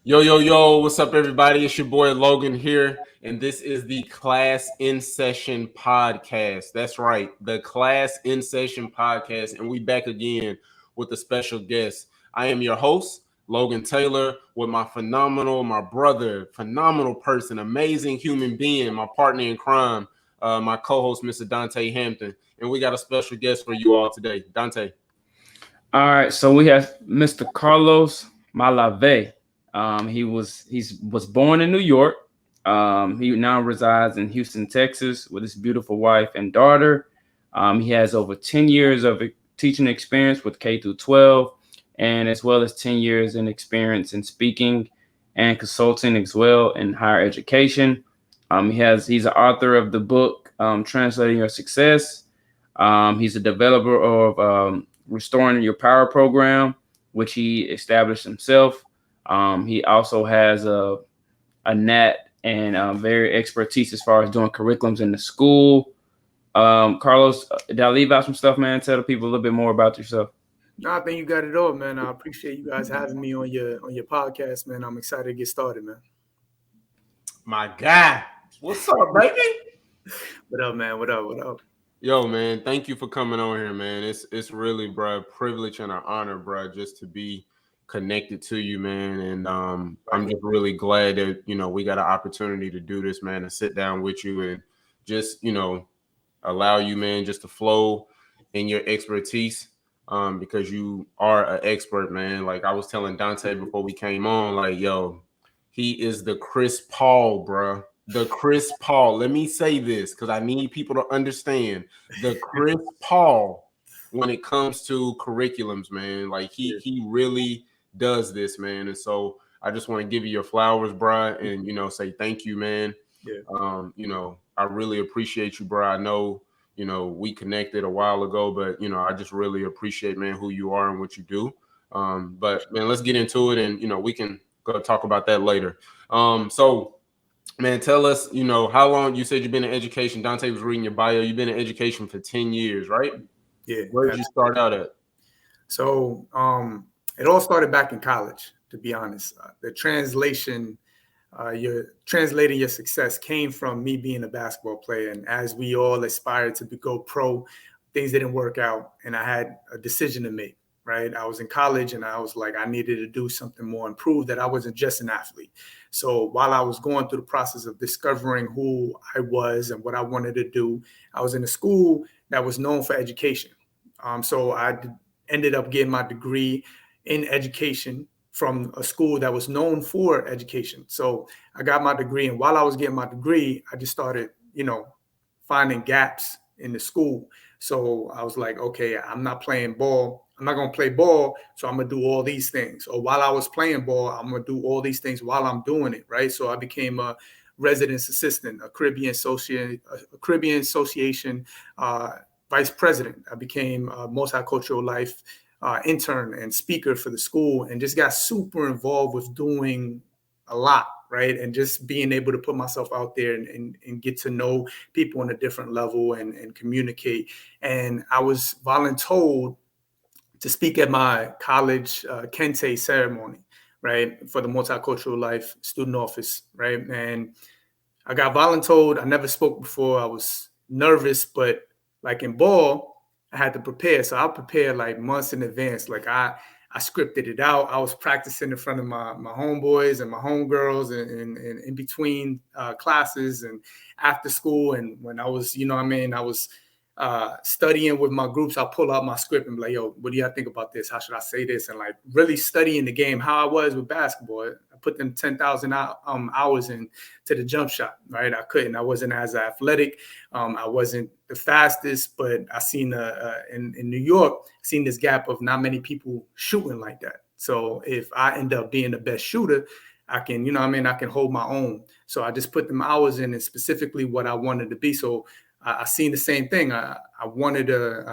Yo, yo, yo, what's up, everybody? It's your boy Logan here, and this is the Class in Session podcast. That's right, the Class in Session podcast, and we back again with a special guest. I am your host, Logan Taylor, with my brother, phenomenal person, amazing human being, my partner in crime, my co-host, Mr. Dontay Hampton, and we got a special guest for you all today, Dontay. All right, so we have Mr. Carlos Malave. He was born in New York. He now resides in Houston, Texas, with his beautiful wife and daughter. He has over 10 years of teaching experience with K through 12, and as well as 10 years in experience in speaking and consulting as well in higher education. He's an author of the book Translating Your Success. He's a developer of Restoring Your Power program, which he established himself. He also has a net and very expertise as far as doing curriculums in the school. Carlos, did I leave out some stuff, man? Tell the people a little bit more about yourself. No, I think you got it all, man. I appreciate you guys having me on your podcast, man. I'm excited to get started, man. My guy, what's up, baby? What up, man? What up? What up? Yo, man, thank you for coming on here, man. It's really, bro, a privilege and an honor, bro, just to be connected to you, man. And I'm just really glad that we got an opportunity to do this, man, and sit down with you and just allow you, man, just to flow in your expertise. Because you are an expert, man. Like I was telling Dontay before we came on, like, yo, he is the Chris Paul, bro. The Chris Paul. Let me say this because I need people to understand the Chris Paul when it comes to curriculums, man. Like he really does this, man. And so I just want to give you your flowers, bro, and say thank you, man. Yeah. I really appreciate you, bro. I know, we connected a while ago, but I just really appreciate, man, who you are and what you do. But man, let's get into it, and we can go talk about that later. So man, tell us, how long you said you've been in education. Dontay was reading your bio. You've been in education for 10 years, right? Yeah. Where did you start out at? So it all started back in college, to be honest. The translation, you're translating your success came from me being a basketball player. And as we all aspired to go pro, things didn't work out. And I had a decision to make. Right. I was in college and I was like, I needed to do something more and prove that I wasn't just an athlete. So while I was going through the process of discovering who I was and what I wanted to do, I was in a school that was known for education. So I ended up getting my degree in education from a school that was known for education. So I got my degree. And while I was getting my degree, I just started, finding gaps in the school. So I was like, okay, I'm not playing ball. I'm not going to play ball, so I'm going to do all these things. Or while I was playing ball, I'm going to do all these things while I'm doing it, right? So I became a residence assistant, a Caribbean Association vice president. I became a multicultural life intern and speaker for the school, and just got super involved with doing a lot, right? And just being able to put myself out there and get to know people on a different level and communicate. And I was voluntold to speak at my college Kente ceremony, right, for the Multicultural Life Student Office, right? And I got voluntold. I never spoke before. I was nervous, but like in ball, I had to prepare. So I prepared like months in advance. Like I scripted it out. I was practicing in front of my homeboys and my homegirls and in between classes and after school. And when I was, I was studying with my groups. I'll pull out my script and be like, yo, what do y'all think about this? How should I say this? And like really studying the game, how I was with basketball. I put them 10,000 hours in to the jump shot, right? I wasn't as athletic. I wasn't the fastest, but I seen in New York, seen this gap of not many people shooting like that. So if I end up being the best shooter, I can, I can hold my own. So I just put them hours in and specifically what I wanted to be. So I seen the same thing. I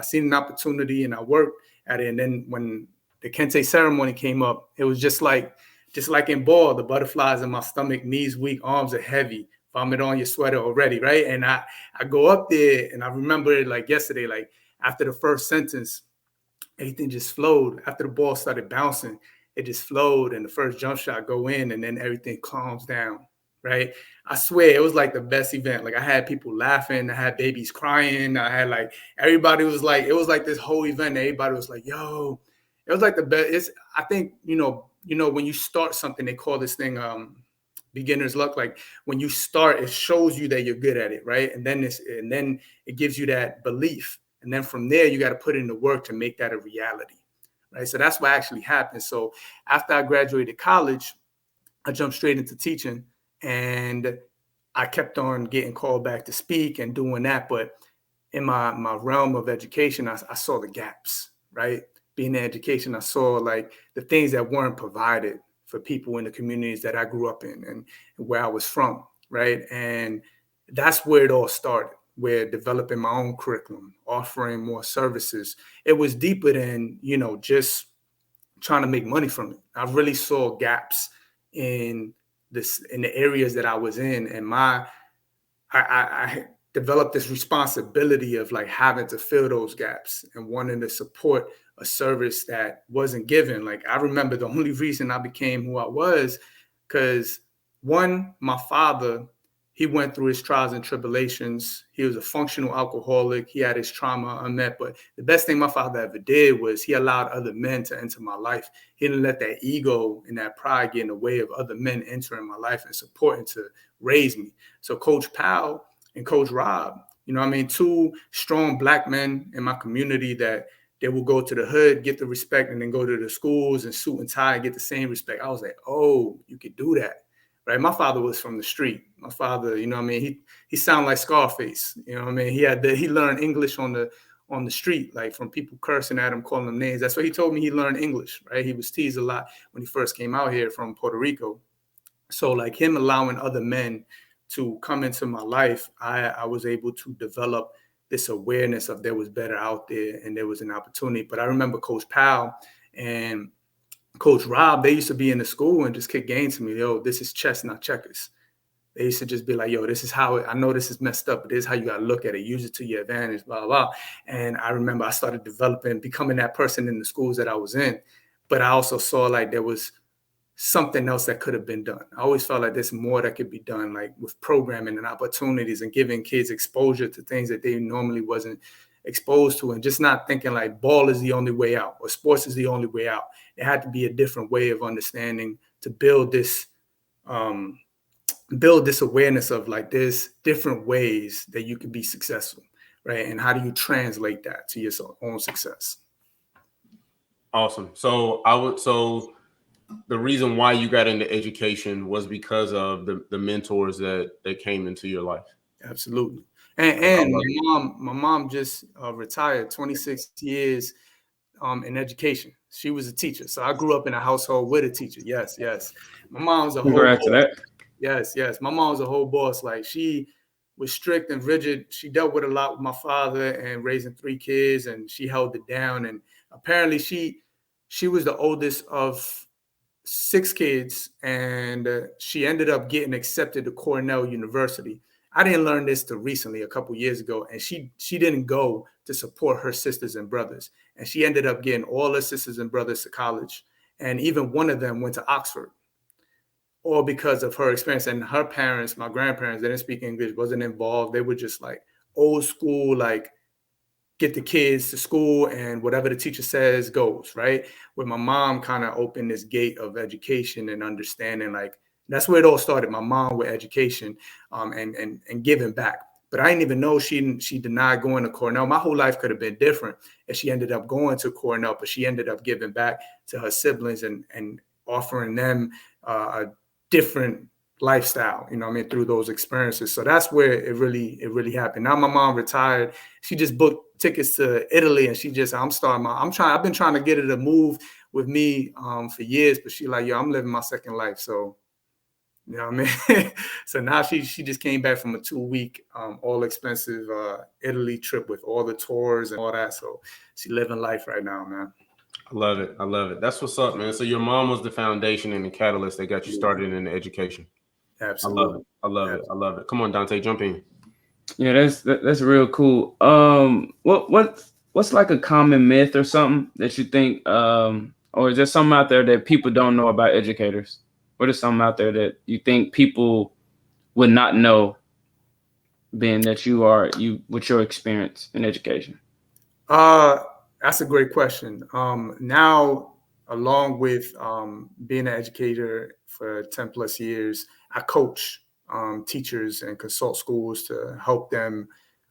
seen an opportunity and I worked at it. And then when the Kente ceremony came up, it was just like in ball, the butterflies in my stomach, knees weak, arms are heavy, vomit on your sweater already, right? And I go up there and I remember it like yesterday, like after the first sentence, everything just flowed. After the ball started bouncing, it just flowed, and the first jump shot go in, and then everything calms down, right? I swear it was like the best event. Like I had people laughing, I had babies crying, I had like everybody was like, it was like this whole event. Everybody was like, yo, it was like the best. It's I think, when you start something, they call this thing beginner's luck. Like when you start, it shows you that you're good at it, right? And then it gives you that belief. And then from there, you got to put in the work to make that a reality, right? So that's what actually happened. So after I graduated college, I jumped straight into teaching, and I kept on getting called back to speak and doing that. But in my realm of education, I saw the gaps, right? Being in education, I saw like the things that weren't provided for people in the communities that I grew up in and where I was from, right? And that's where it all started. We're developing my own curriculum, offering more services. It was deeper than, just trying to make money from it. I really saw gaps in the areas that I was in. And I developed this responsibility of like having to fill those gaps and wanting to support a service that wasn't given. Like I remember the only reason I became who I was, because one, my father, he went through his trials and tribulations. He was a functional alcoholic. He had his trauma unmet. But the best thing my father ever did was he allowed other men to enter my life. He didn't let that ego and that pride get in the way of other men entering my life and supporting to raise me. So Coach Powell and Coach Rob, two strong Black men in my community that they will go to the hood, get the respect, and then go to the schools and suit and tie and get the same respect. I was like, oh, you could do that. Right. My father was from the street. My father, he sounded like Scarface. He learned English on the street, like from people cursing at him, calling him names. That's what he told me. He learned English, right? He was teased a lot when he first came out here from Puerto Rico. So like him allowing other men to come into my life, I was able to develop this awareness of there was better out there and there was an opportunity. But I remember Coach Powell and Coach Rob, they used to be in the school and just kick games to me. Yo, this is chess, not checkers. They used to just be like, yo, this is how I know this is messed up, but this is how you got to look at it. Use it to your advantage, blah, blah, blah. And I remember I started becoming that person in the schools that I was in. But I also saw like there was something else that could have been done. I always felt like there's more that could be done, like with programming and opportunities and giving kids exposure to things that they normally wasn't exposed to, and just not thinking like ball is the only way out or sports is the only way out. It had to be a different way of understanding to build this awareness of like there's different ways that you can be successful, right? And how do you translate that to your own success? Awesome. So the reason why you got into education was because of the mentors that came into your life. Absolutely. And my mom just retired, 26 years in education. She was a teacher. So I grew up in a household with a teacher. Yes. My mom's a Congrats to that. Yes. My mom's a whole boss. Like she was strict and rigid. She dealt with a lot with my father and raising 3 kids, and she held it down. And apparently she was the oldest of 6 kids, and she ended up getting accepted to Cornell University. I didn't learn this till recently, a couple years ago, and she didn't go to support her sisters and brothers, and she ended up getting all her sisters and brothers to college, and even one of them went to Oxford, all because of her experience. And her parents, my grandparents, they didn't speak English, wasn't involved. They were just like old school, like get the kids to school and whatever the teacher says goes, right? Where my mom kind of opened this gate of education and understanding, like that's where it all started. My mom with education and giving back. But I didn't even know she denied going to Cornell. My whole life could have been different if she ended up going to Cornell, but she ended up giving back to her siblings and offering them a different lifestyle, through those experiences. So that's where it really happened. Now my mom retired. She just booked tickets to Italy, and I've been trying to get her to move with me for years, but she like, yo, I'm living my second life. So, you know what I mean? So now she just came back from a 2-week all expensive Italy trip with all the tours and all that. So she living life right now, man. I love it. That's what's up, man. So your mom was the foundation and the catalyst that got you started in the education. Absolutely. I love it. Come on, Dontay, jump in. Yeah, that's real cool. What's like a common myth or something that you think Or is there something out there that people don't know about educators? What is something out there that you think people would not know, being that you with your experience in education? That's a great question. Now, along with being an educator for 10 plus years, I coach teachers and consult schools to help them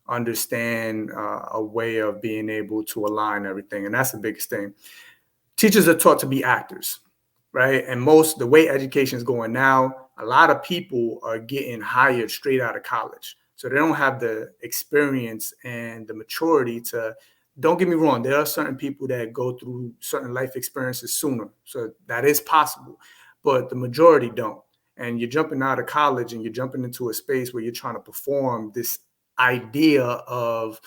understand a way of being able to align everything. And that's the biggest thing. Teachers are taught to be actors, right? And the way education is going now, a lot of people are getting hired straight out of college. So they don't have the experience and the maturity to, don't get me wrong, there are certain people that go through certain life experiences sooner. So that is possible, but the majority don't. And you're jumping out of college and you're jumping into a space where you're trying to perform this idea of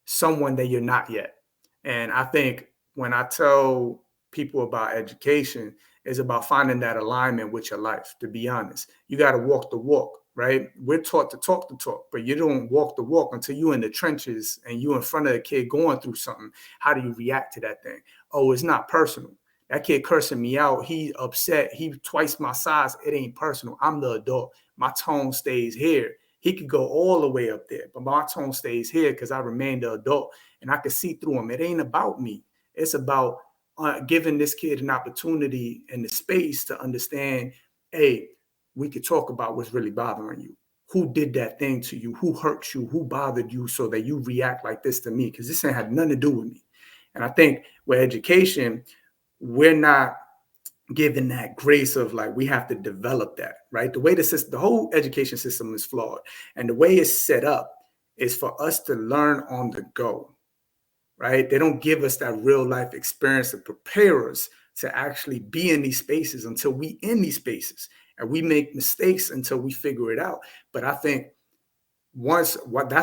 someone that you're not yet. And I think when I tell people about education, is about finding that alignment with your life. To be honest, you got to walk the walk, right? We're taught to talk the talk, but you don't walk the walk until you're in the trenches and you in front of a kid going through something. How do you react to that thing? Oh, it's not personal. That kid cursing me out, he upset, he twice my size. It ain't personal. I'm the adult. My tone stays here. He could go all the way up there, but my tone stays here because I remain the adult and I can see through him. It ain't about me. It's about giving this kid an opportunity and the space to understand, hey, we could talk about what's really bothering you. Who did that thing to you? Who hurt you? Who bothered you so that you react like this to me? Because this ain't had nothing to do with me. And I think with education, we're not given that grace of like, we have to develop that, right? The way the whole education system is flawed. And the way it's set up is for us to learn on the go. Right? They don't give us that real life experience to prepare us to actually be in these spaces until we in these spaces, and we make mistakes until we figure it out. But I think that's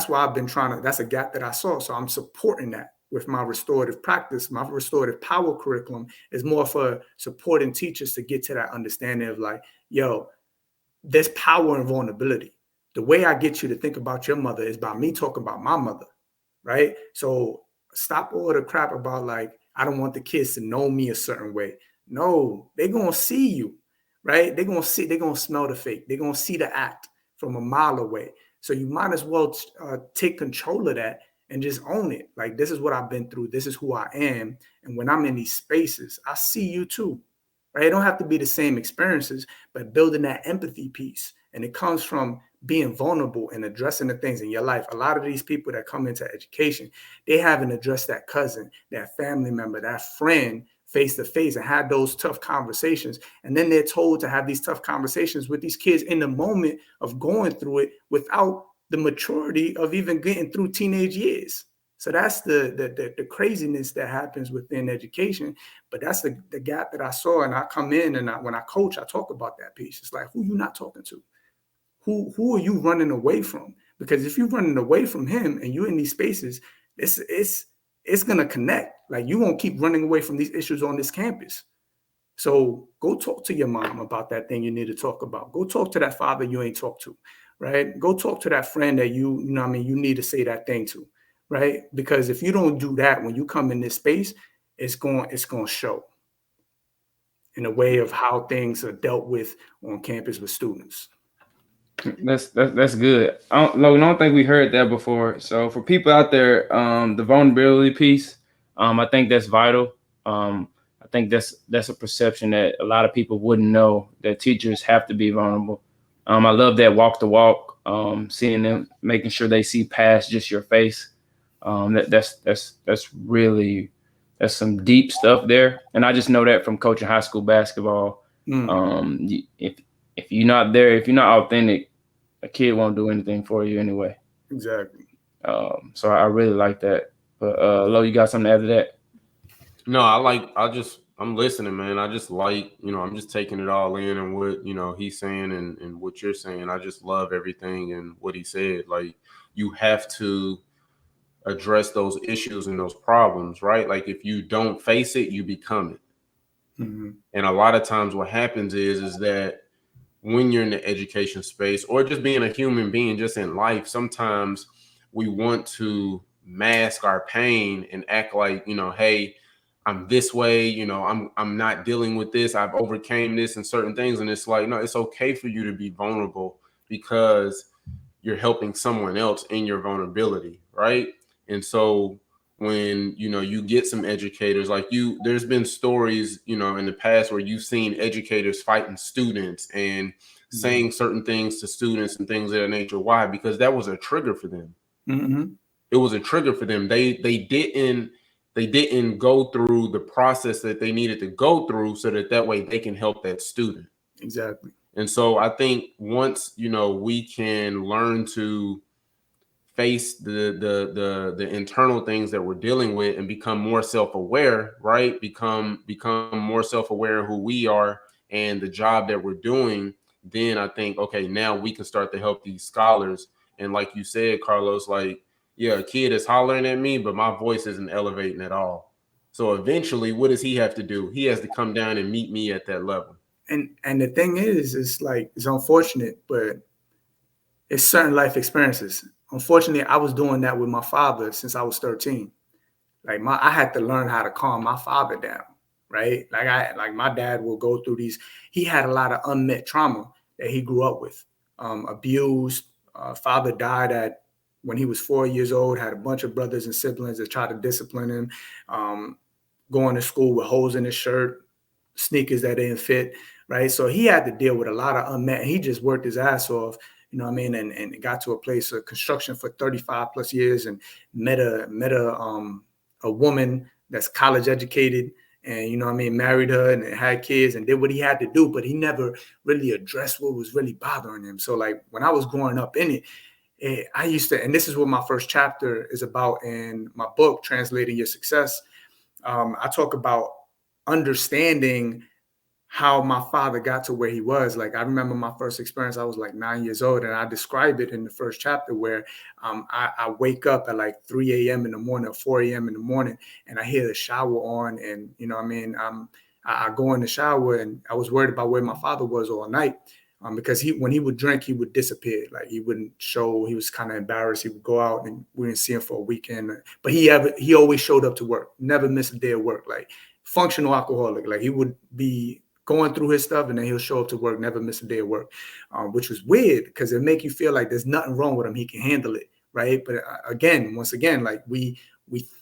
why I've been that's a gap that I saw. So I'm supporting that with my restorative practice. My restorative power curriculum is more for supporting teachers to get to that understanding of like, yo, there's power in vulnerability. The way I get you to think about your mother is by me talking about my mother, right? So stop all the crap about like, I don't want the kids to know me a certain way. No, they're going to see you, right? They're going to smell the fake. They're going to see the act from a mile away. So you might as well take control of that and just own it. Like, this is what I've been through. This is who I am. And when I'm in these spaces, I see you too, right? It don't have to be the same experiences, but building that empathy piece. And it comes from being vulnerable and addressing the things in your life. A lot of these people that come into education, they haven't addressed that cousin, that family member, that friend face to face and had those tough conversations. And then they're told to have these tough conversations with these kids in the moment of going through it without the maturity of even getting through teenage years. So that's the craziness that happens within education. But that's the gap that I saw. And I come in and when I coach, I talk about that piece. It's like, who you not talking to? Who are you running away from? Because if you're running away from him and you're in these spaces, it's going to connect. Like, you won't keep running away from these issues on this campus. So go talk to your mom about that thing you need to talk about. Go talk to that father you ain't talked to, right? Go talk to that friend that you need to say that thing to, right? Because if you don't do that when you come in this space, it's going to show in a way of how things are dealt with on campus with students. That's good. Logan, I don't think we heard that before. So for people out there, the vulnerability piece, I think that's vital. I think that's a perception that a lot of people wouldn't know, that teachers have to be vulnerable. I love that walk the walk, seeing them, making sure they see past just your face. That's really, that's some deep stuff there. And I just know that from coaching high school basketball. If you're not there, if you're not authentic, a kid won't do anything for you anyway. Exactly. So I really like that. But Lo, you got something to add to that? No, I'm listening, man. I just like, I'm just taking it all in, and what, he's saying and what you're saying. I just love everything and what he said. Like, you have to address those issues and those problems, right? Like, if you don't face it, you become it. Mm-hmm. And a lot of times what happens is that when you're in the education space, or just being a human being, just in life, sometimes we want to mask our pain and act like, hey, I'm this way, you know, I'm not dealing with this. I've overcame this and certain things. And it's like, no, it's okay for you to be vulnerable because you're helping someone else in your vulnerability, right? And so when, you know, you get some educators like you, there's been stories, you know, in the past where you've seen educators fighting students and saying certain things to students and things of that nature. Why? Because that was a trigger for them. It was a trigger for them. They didn't go through the process that they needed to go through so that way they can help that student. Exactly. And so I think once, you know, we can learn to face the internal things that we're dealing with and become more self-aware, right? Become more self-aware of who we are and the job that we're doing, then I think, okay, now we can start to help these scholars. And like you said, Carlos, like, yeah, a kid is hollering at me, but my voice isn't elevating at all. So eventually, what does he have to do? He has to come down and meet me at that level. And the thing is, it's like, it's unfortunate, but it's certain life experiences. Unfortunately, I was doing that with my father since I was 13. Like I had to learn how to calm my father down, right? Like my dad will go through these. He had a lot of unmet trauma that he grew up with, abused. Father died when he was 4 years old. Had a bunch of brothers and siblings that tried to discipline him. Going to school with holes in his shirt, sneakers that didn't fit, right? So he had to deal with a lot of unmet. He just worked his ass off, you know what I mean, and got to a place of construction for 35 plus years and met a woman that's college educated and, you know what I mean, married her and had kids and did what he had to do, but he never really addressed what was really bothering him. So like when I was growing up in it, I used to, and this is what my first chapter is about in my book, Translating Your Success. I talk about understanding how my father got to where he was. Like I remember my first experience, I was like 9 years old, and I describe it in the first chapter where I wake up at like 3 a.m. in the morning or 4 a.m. in the morning, and I hear the shower on, and you know what I mean, I go in the shower, and I was worried about where my father was all night. Because when he would drink, he would disappear. Like he wouldn't show. He was kind of embarrassed. He would go out, and we didn't see him for a weekend. But he always showed up to work. Never missed a day of work. Like functional alcoholic. Like he would be going through his stuff, and then he'll show up to work, never miss a day of work, which was weird because it make you feel like there's nothing wrong with him. He can handle it, right? But once again, like we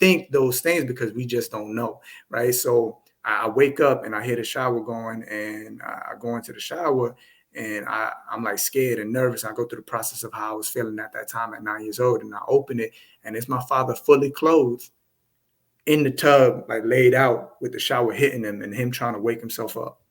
think those things because we just don't know, right? So I wake up and I hear the shower going, and I go into the shower. And I'm like scared and nervous. I go through the process of how I was feeling at that time at 9 years old. And I open it, and it's my father fully clothed in the tub, like laid out with the shower hitting him and him trying to wake himself up.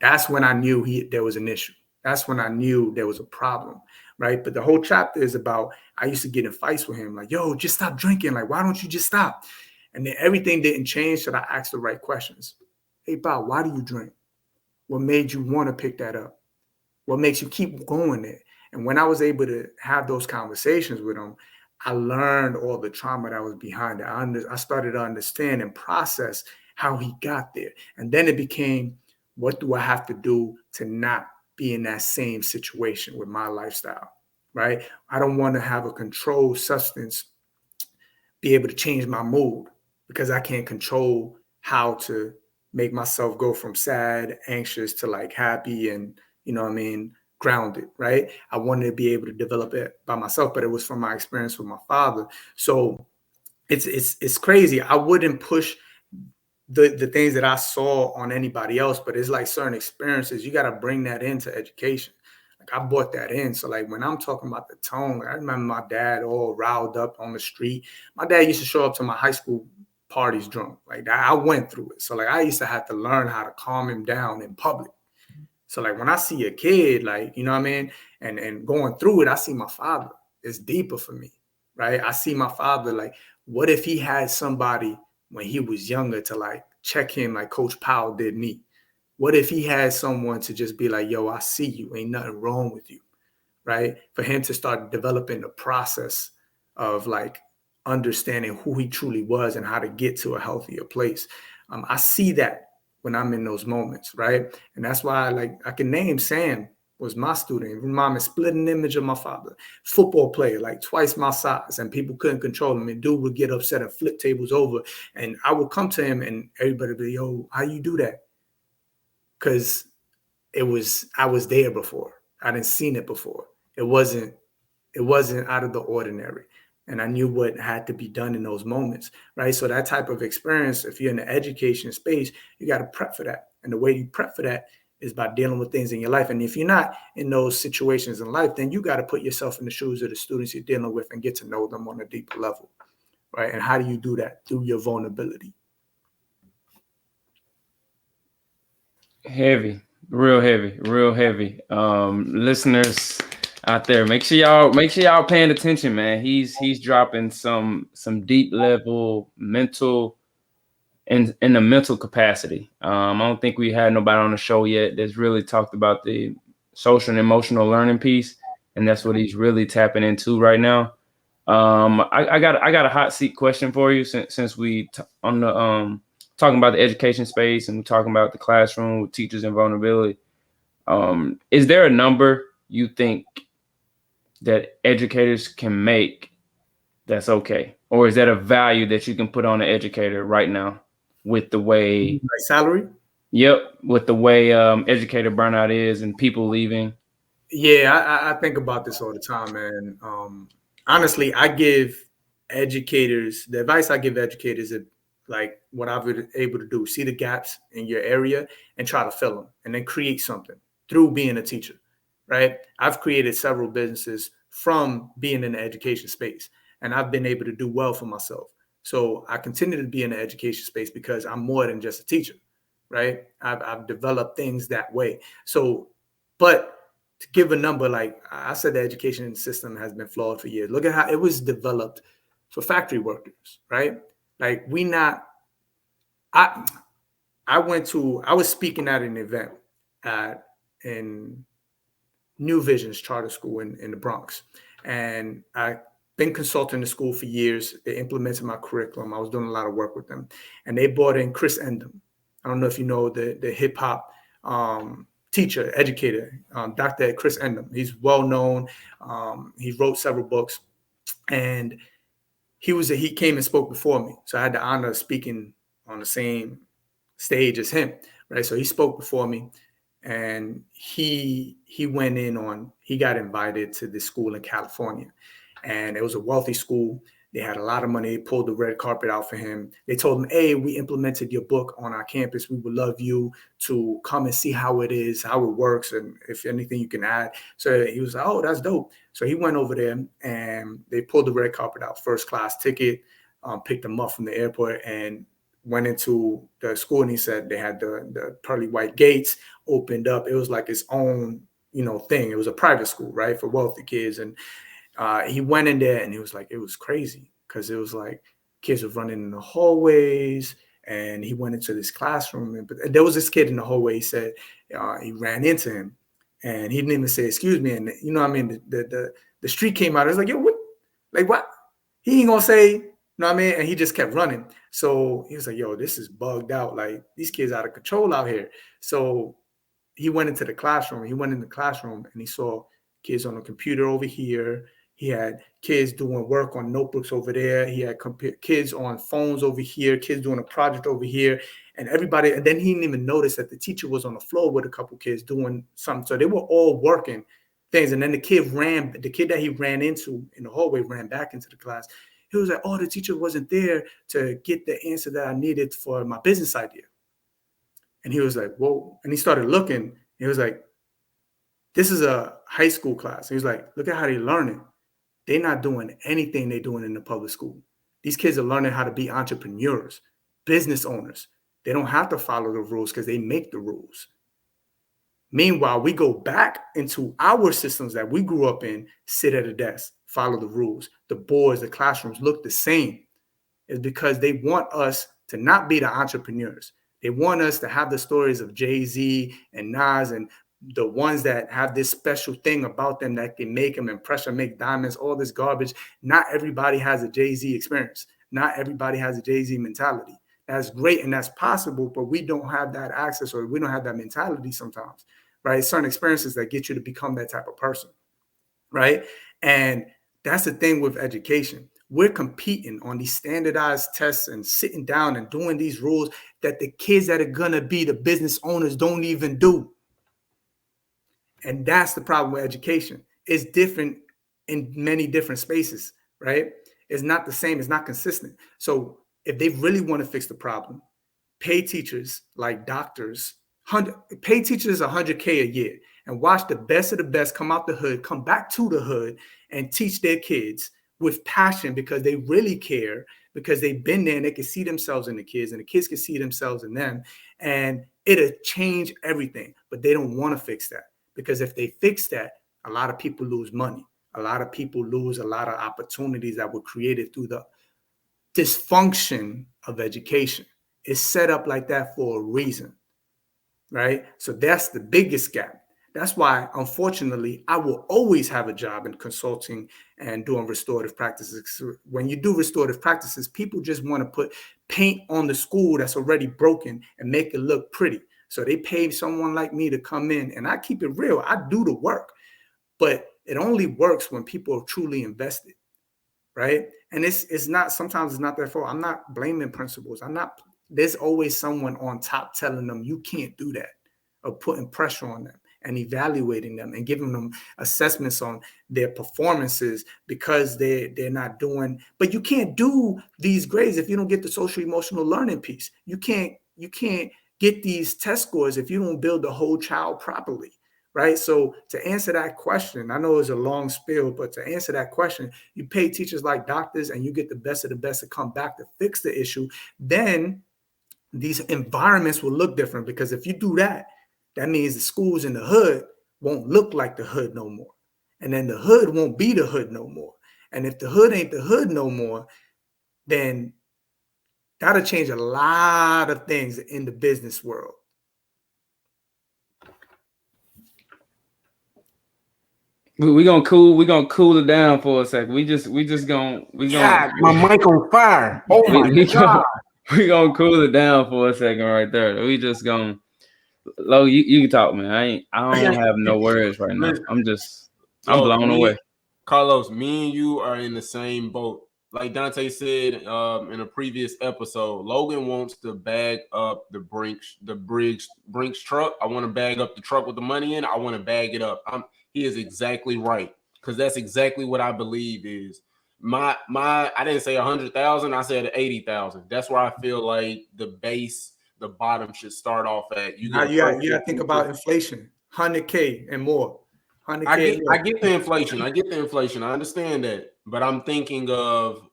That's when I knew there was an issue. That's when I knew there was a problem, right? But the whole chapter is about, I used to get in fights with him. Like, yo, just stop drinking. Like, why don't you just stop? And then everything didn't change till I asked the right questions. Hey, Bob, why do you drink? What made you want to pick that up? What makes you keep going there? And when I was able to have those conversations with him, I learned all the trauma that was behind it. I started to understand and process how he got there. And then it became, what do I have to do to not be in that same situation with my lifestyle, right? I don't want to have a controlled substance be able to change my mood because I can't control how to make myself go from sad, anxious to like happy and, you know what I mean, grounded, right? I wanted to be able to develop it by myself, but it was from my experience with my father. So it's crazy. I wouldn't push the things that I saw on anybody else, but it's like certain experiences, you got to bring that into education. Like I brought that in. So like when I'm talking about the tone, like I remember my dad all riled up on the street. My dad used to show up to my high school parties drunk. Like I went through it. So like I used to have to learn how to calm him down in public. So like when I see a kid, like, you know what I mean, and going through it, I see my father. It's deeper for me, right? I see my father, like, what if he had somebody when he was younger to like check him like Coach Powell did me? What if he had someone to just be like, yo, I see you, ain't nothing wrong with you, right? For him to start developing the process of like understanding who he truly was and how to get to a healthier place. I see that when I'm in those moments, right? And that's why like I can name Sam was my student. Mom is split an image of my father. Football player, like twice my size, and people couldn't control him. And dude would get upset and flip tables over. And I would come to him, and everybody would be, yo, how you do that? Because I was there before. I didn't seen it before. It wasn't out of the ordinary. And I knew what had to be done in those moments, right? So that type of experience, if you're in the education space, you got to prep for that. And the way you prep for that is by dealing with things in your life. And if you're not in those situations in life, then you got to put yourself in the shoes of the students you're dealing with and get to know them on a deeper level, right? And how do you do that? Through your vulnerability. Heavy, real heavy, real heavy. Listeners out there, make sure y'all paying attention, man. He's dropping some deep level mental in the mental capacity. I don't think we had nobody on the show yet that's really talked about the social and emotional learning piece, and that's what he's really tapping into right now. I got a hot seat question for you since we on the talking about the education space and we're talking about the classroom with teachers and vulnerability. Is there a number you think that educators can make that's okay? Or is that a value that you can put on an educator right now with the way like salary? Yep, with the way educator burnout is and people leaving. Yeah, I think about this all the time, man. Honestly, I give educators the advice I give educators is like what I've been able to do: see the gaps in your area and try to fill them, and then create something through being a teacher. Right? I've created several businesses from being in the education space, and I've been able to do well for myself. So I continue to be in the education space because I'm more than just a teacher. Right? I've developed things that way. So, but to give a number, like I said, the education system has been flawed for years. Look at how it was developed for factory workers, right? Like I was speaking at an event in New Visions Charter School in the Bronx. And I've been consulting the school for years. They implemented my curriculum. I was doing a lot of work with them. And they brought in Chris Endem. I don't know if you know the hip hop teacher, educator, Dr. Chris Endem. He's well known. He wrote several books, and he came and spoke before me. So I had the honor of speaking on the same stage as him, right? So he spoke before me, and he got invited to this school in California, and it was a wealthy school. They had a lot of money. They pulled the red carpet out for him. They told him, hey, we implemented your book on our campus. We would love you to come and see how it is, how it works, and if anything you can add. So he was like, oh, that's dope. So he went over there, and they pulled the red carpet out, first class ticket, picked him up from the airport, and went into the school. And he said they had the pearly white gates opened up. It was like its own, thing. It was a private school, right, for wealthy kids. And he went in there, and he was like, it was crazy because it was like kids were running in the hallways, and he went into this classroom, but there was this kid in the hallway. He said he ran into him, and he didn't even say excuse me. And the street came out. It was like, yo, what? Like what? He ain't gonna say, and he just kept running. So he was like, yo, this is bugged out. Like these kids out of control out here. So he went into the classroom. He went in the classroom, and he saw kids on the computer over here. He had kids doing work on notebooks over there. He had kids on phones over here, kids doing a project over here, and everybody. And then he didn't even notice that the teacher was on the floor with a couple kids doing something. So they were all working things. And then the kid that he ran into in the hallway ran back into the class. He was like, oh, the teacher wasn't there to get the answer that I needed for my business idea. And he was like, whoa. And he started looking. He was like, this is a high school class. He was like, look at how they're learning. They're not doing anything they're doing in the public school. These kids are learning how to be entrepreneurs, business owners. They don't have to follow the rules because they make the rules. Meanwhile, we go back into our systems that we grew up in, sit at a desk, follow the rules. The boards, the classrooms look the same. It's because they want us to not be the entrepreneurs. They want us to have the stories of Jay-Z and Nas and the ones that have this special thing about them that can make them and pressure make diamonds, all this garbage. Not everybody has a Jay-Z experience. Not everybody has a Jay-Z mentality. That's great and that's possible, but we don't have that access or we don't have that mentality sometimes, right? Certain experiences that get you to become that type of person, right? And that's the thing with education. We're competing on these standardized tests and sitting down and doing these rules that the kids that are going to be the business owners don't even do. And that's the problem with education. It's different in many different spaces, right? It's not the same. It's not consistent. So if they really want to fix the problem, pay teachers like doctors, pay teachers $100K a year and watch the best of the best come out the hood, come back to the hood and teach their kids with passion because they really care, because they've been there and they can see themselves in the kids and the kids can see themselves in them. And it'll change everything. But they don't want to fix that, because if they fix that, a lot of people lose money. A lot of people lose a lot of opportunities that were created through the dysfunction of education. It's set up like that for a reason, right? So that's the biggest gap. That's why, unfortunately, I will always have a job in consulting and doing restorative practices. When you do restorative practices, people just want to put paint on the school that's already broken and make it look pretty. So they pay someone like me to come in, and I keep it real. I do the work, but it only works when people are truly invested, right? And it's not, sometimes it's not their fault. I'm not blaming principals. There's always someone on top telling them you can't do that, or putting pressure on them and evaluating them and giving them assessments on their performances because they're not doing. But you can't do these grades if you don't get the social emotional learning piece. You can't get these test scores if you don't build the whole child properly, right? So to answer that question, I know it's a long spiel, but to answer that question, you pay teachers like doctors and you get the best of the best to come back to fix the issue. Then these environments will look different, because if you do that, that means the schools in the hood won't look like the hood no more. And then the hood won't be the hood no more. And if the hood ain't the hood no more, then that'll change a lot of things in the business world. We gonna cool it down for a second. We gonna God, my mic on fire. Oh my God. We gonna cool it down for a second right there. We just gonna, Lo, you can talk, man. I don't have no words right now. I'm blown away. Carlos, me and you are in the same boat. Like Dontay said in a previous episode, Logan wants to bag up the Brinks truck. I want to bag up the truck with the money in. I want to bag it up. He is exactly right, because that's exactly what I believe is my. I didn't say 100,000. I said 80,000. That's where I feel like the base, the bottom should start off at. You got to think about inflation, 100K and more. I get the inflation. I understand that, but I'm thinking of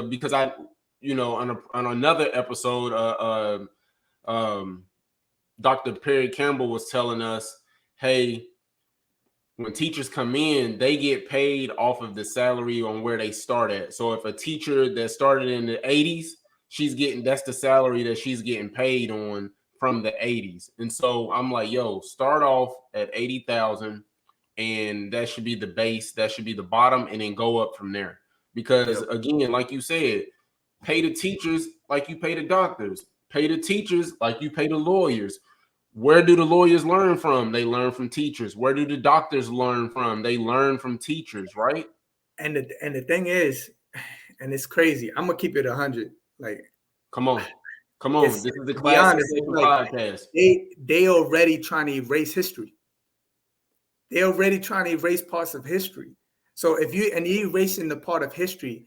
because I, on another episode, Dr. Perry Campbell was telling us, hey, when teachers come in, they get paid off of the salary on where they start at. So if a teacher that started in the 80s, that's the salary that she's getting paid on from the 80s. And so I'm like, yo, start off at 80,000. And that should be the base, that should be the bottom, and then go up from there. Because again, like you said, pay the teachers like you pay the doctors, pay the teachers like you pay the lawyers. Where do the lawyers learn from? They learn from teachers. Where do the doctors learn from? They learn from teachers, right? And the thing is, and it's crazy, I'm gonna keep it 100. Like, come on. This is the classic podcast. They already trying to erase history. They're already trying to erase parts of history. So you're erasing the part of history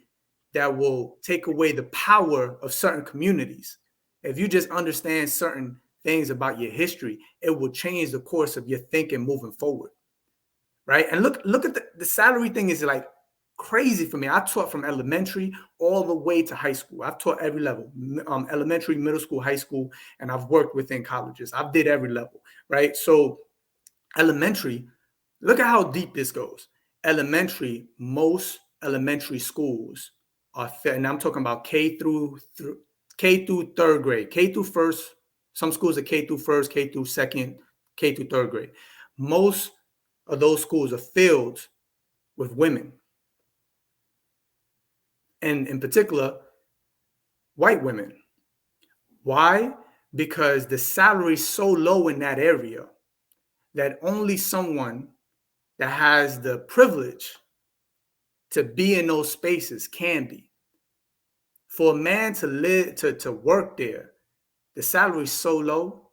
that will take away the power of certain communities. If you just understand certain things about your history, it will change the course of your thinking moving forward, right? And look at the salary thing is like crazy for me. I taught from elementary all the way to high school. I've taught every level, elementary, middle school, high school, and I've worked within colleges. I've did every level, right? So elementary, look at how deep this goes. Elementary, most elementary schools are, and I'm talking about K through third grade, K through first. Some schools are K through first, K through second, K through third grade. Most of those schools are filled with women, and in particular, white women. Why? Because the salary is so low in that area that only someone that has the privilege to be in those spaces can be. For a man to live, to work there, the salary is so low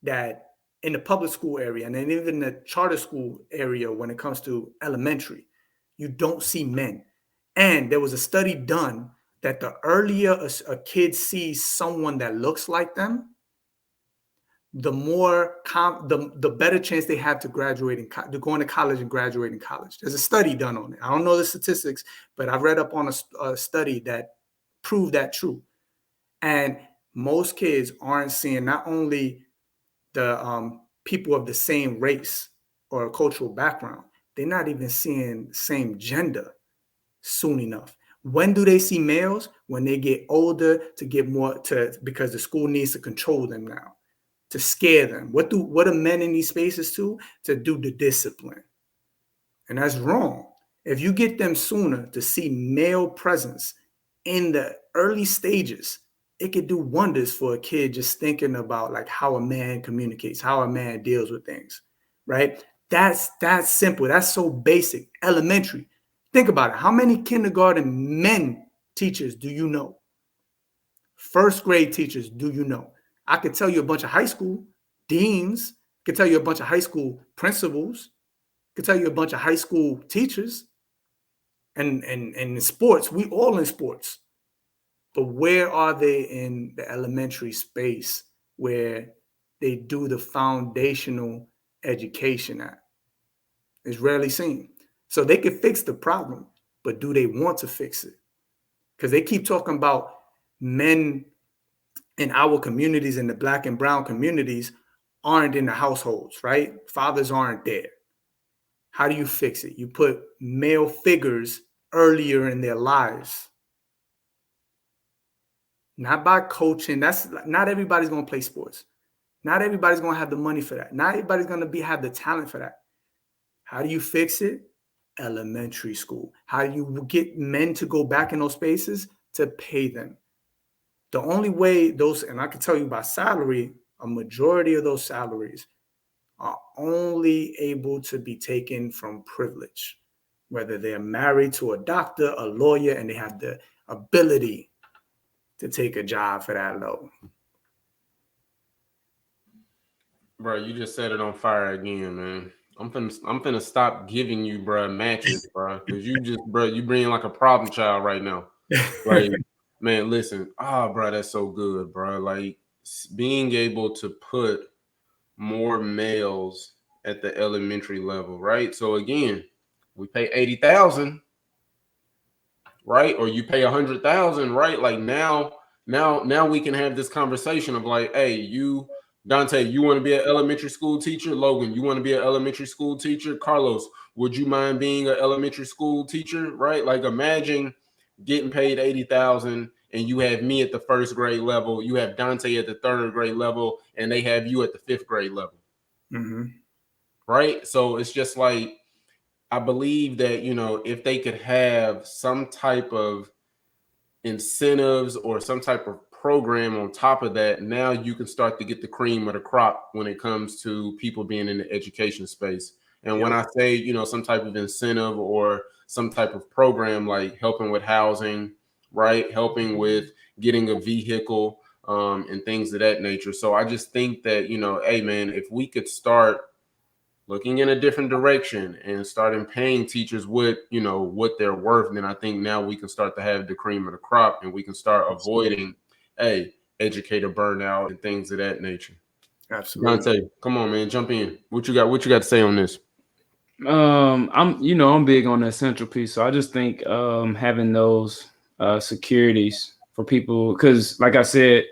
that in the public school area and then even the charter school area, when it comes to elementary, you don't see men. And there was a study done that the earlier a kid sees someone that looks like them, the more the better chance they have to graduate to going to college and graduating college. There's a study done on it. I don't know the statistics, but I read up on a study that proved that true. And most kids aren't seeing not only the people of the same race or cultural background, they're not even seeing the same gender soon enough. When do they see males? When they get older, to get more because the school needs to control them now, to scare them. What are men in these spaces to do the discipline? And that's wrong. If you get them sooner to see male presence in the early stages, it could do wonders for a kid just thinking about like how a man communicates, how a man deals with things, right? That's simple. That's so basic, elementary. Think about it. How many kindergarten men teachers do you know? First grade teachers do you know? I could tell you a bunch of high school deans, could tell you a bunch of high school principals, could tell you a bunch of high school teachers. And in sports, we all in sports. But where are they in the elementary space where they do the foundational education at? It's rarely seen. So they could fix the problem, but do they want to fix it? Because they keep talking about men in our communities, in the Black and brown communities, aren't in the households, right? Fathers aren't there. How do you fix it? You put male figures earlier in their lives. Not by coaching. Not everybody's going to play sports. Not everybody's going to have the money for that. Not everybody's going to have the talent for that. How do you fix it? Elementary school. How do you get men to go back in those spaces? To pay them. The only way and I can tell you by salary, a majority of those salaries are only able to be taken from privilege, whether they're married to a doctor, a lawyer, and they have the ability to take a job for that low. Bro, you just set it on fire again, man. I'm finna stop giving you, bro, matches, bro, because you bring like a problem child right now. Like, man, listen, bro, that's so good, bro. Like being able to put more males at the elementary level, right? So again, we pay 80,000, right? Or you pay 100,000, right? Like now we can have this conversation of like, hey, you, Dontay, you want to be an elementary school teacher? Logan, you want to be an elementary school teacher? Carlos, would you mind being an elementary school teacher? Right? Like imagine getting paid 80,000 and you have me at the first grade level, you have Dontay at the third grade level, and they have you at the fifth grade level. Mm-hmm. Right? So it's just like, I believe that, if they could have some type of incentives or some type of program on top of that, now you can start to get the cream of the crop when it comes to people being in the education space. And when I say, some type of incentive or some type of program like helping with housing, right? Helping with getting a vehicle and things of that nature. So I just think that, hey, man, if we could start looking in a different direction and starting paying teachers what they're worth, then I think now we can start to have the cream of the crop and we can start avoiding educator burnout and things of that nature. Absolutely. Dontay, come on, man, jump in. What you got to say on this? I'm big on the central piece. So I just think having those securities for people, because like I said,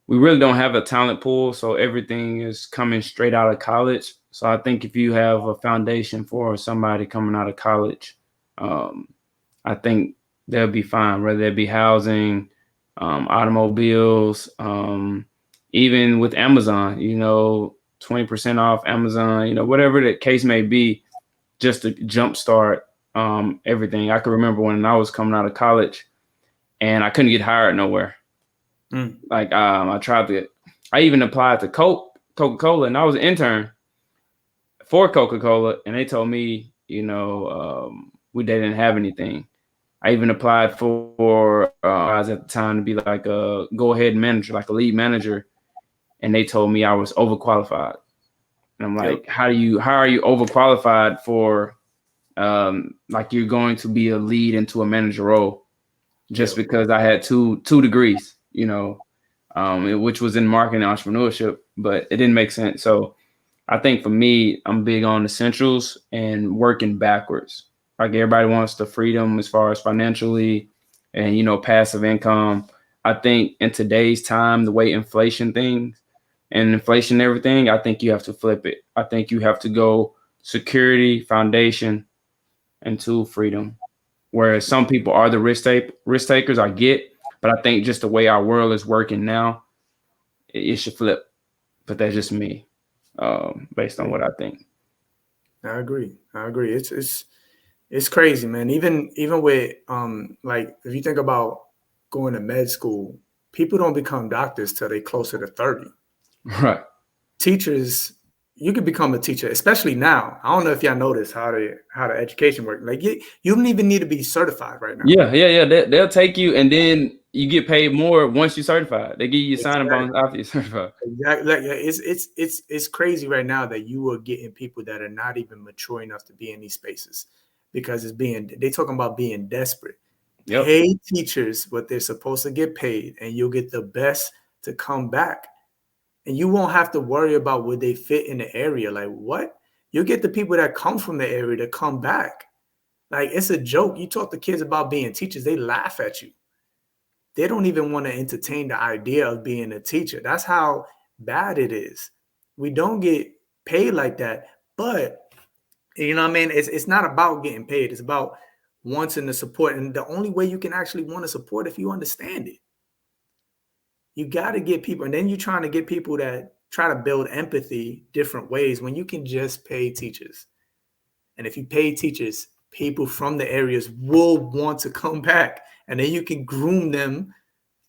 we really don't have a talent pool, so everything is coming straight out of college. So I think if you have a foundation for somebody coming out of college, I think they'll be fine, whether it be housing, automobiles, even with Amazon, 20% off Amazon, whatever the case may be, just to jumpstart everything. I can remember when I was coming out of college and I couldn't get hired nowhere. Like I even applied to Coca-Cola and I was an intern. for Coca-Cola, and they told me, they didn't have anything. I even applied for guys at the time to be like a go-ahead manager, like a lead manager, and they told me I was overqualified. And I'm like, how are you overqualified for like you're going to be a lead into a manager role just because I had two degrees, which was in marketing and entrepreneurship, but it didn't make sense. So I think for me, I'm big on essentials and working backwards. Like everybody wants the freedom as far as financially and, passive income. I think in today's time, the way inflation and everything, I think you have to flip it. I think you have to go security, foundation, into freedom. Whereas some people are the risk takers, I get, but I think just the way our world is working now, it should flip. But that's just me, based on what I think. I agree. It's crazy, man. Even with like if you think about going to med school, people don't become doctors till they closer to 30. Right. Teachers, you could become a teacher, especially now. I don't know if y'all notice how the education works. Like you don't even need to be certified right now. Yeah. They'll take you, and then you get paid more once you're certified. They give you a signing bonus after you're certified. Exactly. Like, it's crazy right now that you are getting people that are not even mature enough to be in these spaces because they talking about being desperate. Yep. Pay teachers what they're supposed to get paid, and you'll get the best to come back. And you won't have to worry about would they fit in the area. Like what? You'll get the people that come from the area to come back. Like it's a joke. You talk to kids about being teachers, they laugh at you. They don't even want to entertain the idea of being a teacher. That's how bad it is. We don't get paid like that. But you know what I mean? It's not about getting paid. It's about wanting the support. And the only way you can actually want to support if you understand it. You got to get people, and then you're trying to get people that try to build empathy different ways when you can just pay teachers. And if you pay teachers, people from the areas will want to come back. And then you can groom them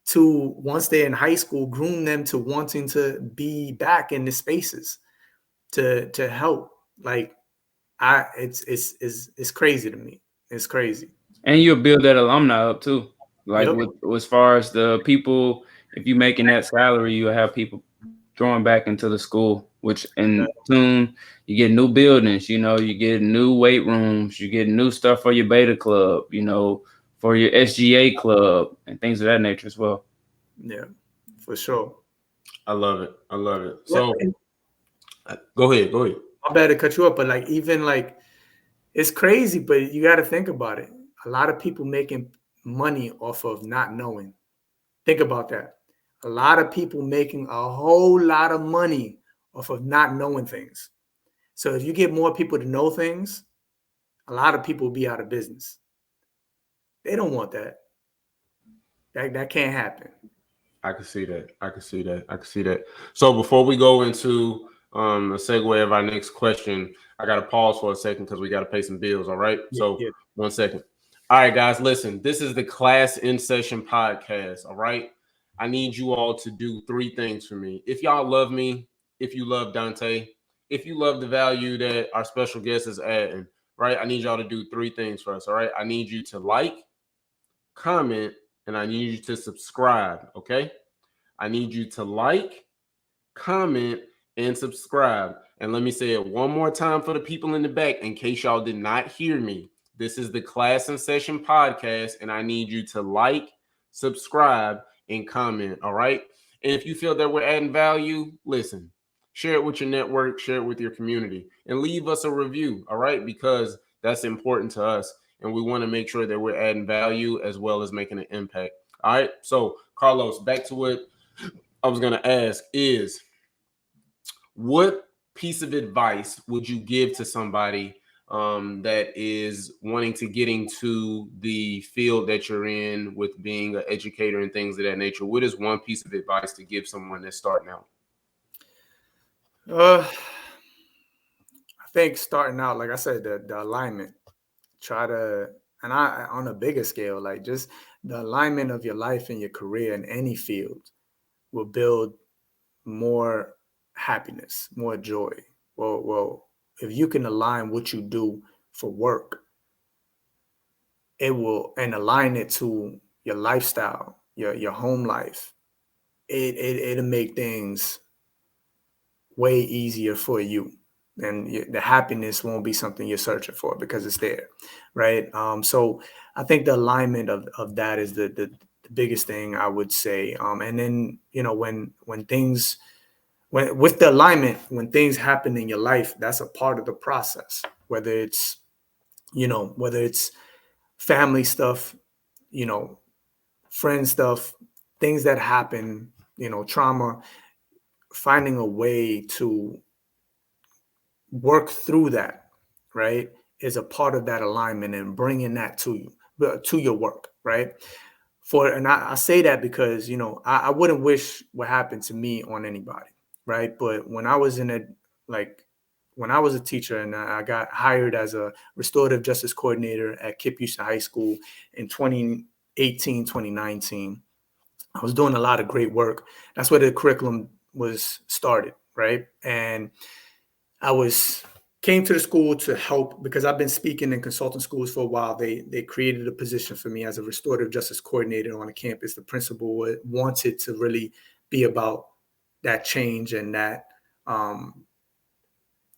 to, once they're in high school, groom them to wanting to be back in the spaces to help. Like it's crazy to me. It's crazy. And you'll build that alumni up too. Like Yep. with as far as the people, if you're making that salary, you'll have people throwing back into the school, which in soon you get new buildings, you get new weight rooms, you get new stuff for your beta club, for your SGA club and things of that nature as well. Yeah, for sure. I love it. So go ahead. I'm bad to cut you up, but like even like it's crazy, but you got to think about it. A lot of people making money off of not knowing. Think about that. A lot of people making a whole lot of money off of not knowing things. So if you get more people to know things, a lot of people will be out of business. They don't want that. That can't happen. I can see that. So before we go into a segue of our next question, I got to pause for a second because we got to pay some bills. All right. So 1 second. All right, guys, listen, this is the Class in Session podcast. All right. I need you all to do 3 things for me. If y'all love me, if you love Dontay, if you love the value that our special guest is adding, right? I need y'all to do 3 things for us. All right. I need you to like, comment, and I need you to subscribe. Okay. I need you to like, comment, and subscribe. And let me say it one more time for the people in the back in case y'all did not hear me. This is the Class in Session podcast, and I need you to like, subscribe, and comment. All right. And if you feel that we're adding value, listen, share it with your network, share it with your community, and leave us a review. All right. Because that's important to us. And we want to make sure that we're adding value as well as making an impact. All right. So, Carlos, back to what I was going to ask is, what piece of advice would you give to somebody that is wanting to get into the field that you're in with being an educator and things of that nature? What is one piece of advice to give someone that's starting out? I think starting out, like I said, the alignment. Try to, and I on a bigger scale, like just the alignment of your life and your career in any field will build more happiness, more joy. Well, if you can align what you do for work, it will, and align it to your lifestyle, your home life, it'll make things way easier for you. And the happiness won't be something you're searching for because it's there, right? So I think the alignment of that is the biggest thing I would say. And then, when things, with the alignment, when things happen in your life, that's a part of the process, whether it's family stuff, friend stuff, things that happen, trauma, finding a way to work through that, right, is a part of that alignment, and bringing that to you, to your work, right? And I say that because, I wouldn't wish what happened to me on anybody, right? But when I was when I was a teacher and I got hired as a restorative justice coordinator at Kip Houston High School in 2018, 2019, I was doing a lot of great work. That's where the curriculum was started, right? And I came to the school to help because I've been speaking in consulting schools for a while. They created a position for me as a restorative justice coordinator on a campus. The principal wanted to really be about that change and that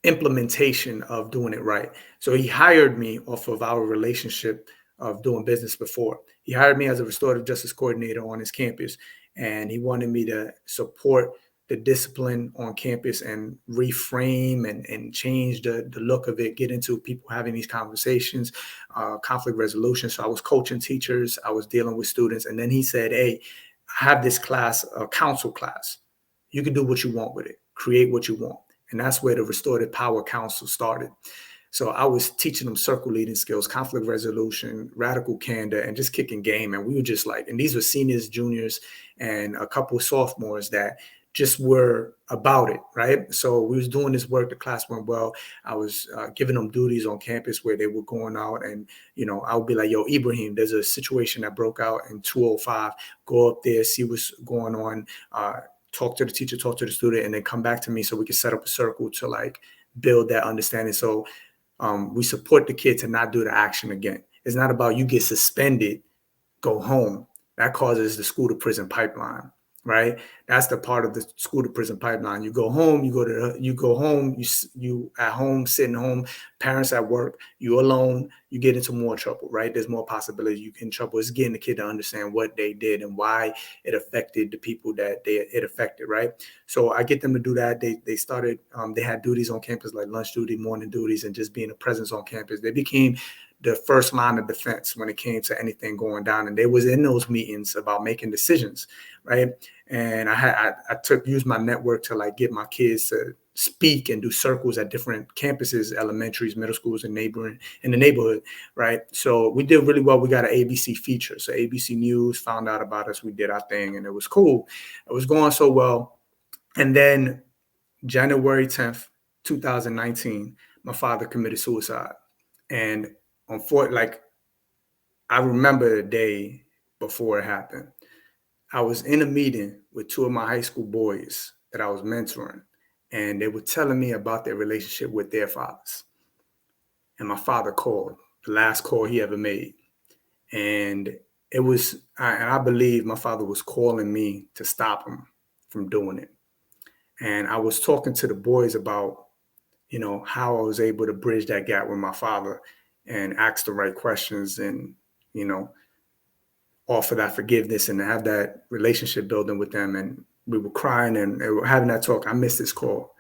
implementation of doing it right. So he hired me off of our relationship of doing business before. He hired me as a restorative justice coordinator on his campus, and he wanted me to support the discipline on campus and reframe and change the look of it, get into people having these conversations, conflict resolution. So I was coaching teachers, I was dealing with students. And then he said, hey, I have this class, a council class. You can do what you want with it, create what you want. And that's where the Restorative Power Council started. So I was teaching them circle leading skills, conflict resolution, radical candor, and just kicking game. And we were just and these were seniors, juniors, and a couple of sophomores that just were about it, right? So we was doing this work. The class went well. I was giving them duties on campus where they were going out, and I would be like, "Yo, Ibrahim, there's a situation that broke out in 205. Go up there, see what's going on. Talk to the teacher, talk to the student, and then come back to me so we can set up a circle to build that understanding." So we support the kid to not do the action again. It's not about you get suspended, go home. That causes the school to prison pipeline, right? That's the part of the school to prison pipeline. You go home, you at home, sitting home, parents at work, you alone, you get into more trouble, right? There's more possibility you get in trouble. It's getting the kid to understand what they did and why it affected the people that it affected, right? So I get them to do that. They started, they had duties on campus like lunch duty, morning duties, and just being a presence on campus. They became the first line of defense when it came to anything going down. And they was in those meetings about making decisions, right? And I used my network to get my kids to speak and do circles at different campuses, elementaries, middle schools, and in the neighborhood, right? So we did really well. We got an ABC feature. So ABC News found out about us. We did our thing, and it was cool. It was going so well. And then January 10th, 2019, my father committed suicide. And unfortunately, I remember the day before it happened. I was in a meeting with two of my high school boys that I was mentoring, and they were telling me about their relationship with their fathers. And my father called, the last call he ever made. And I believe my father was calling me to stop him from doing it. And I was talking to the boys about, how I was able to bridge that gap with my father and ask the right questions and, offer that forgiveness and have that relationship building with them. And we were crying and we were having that talk. I missed this call,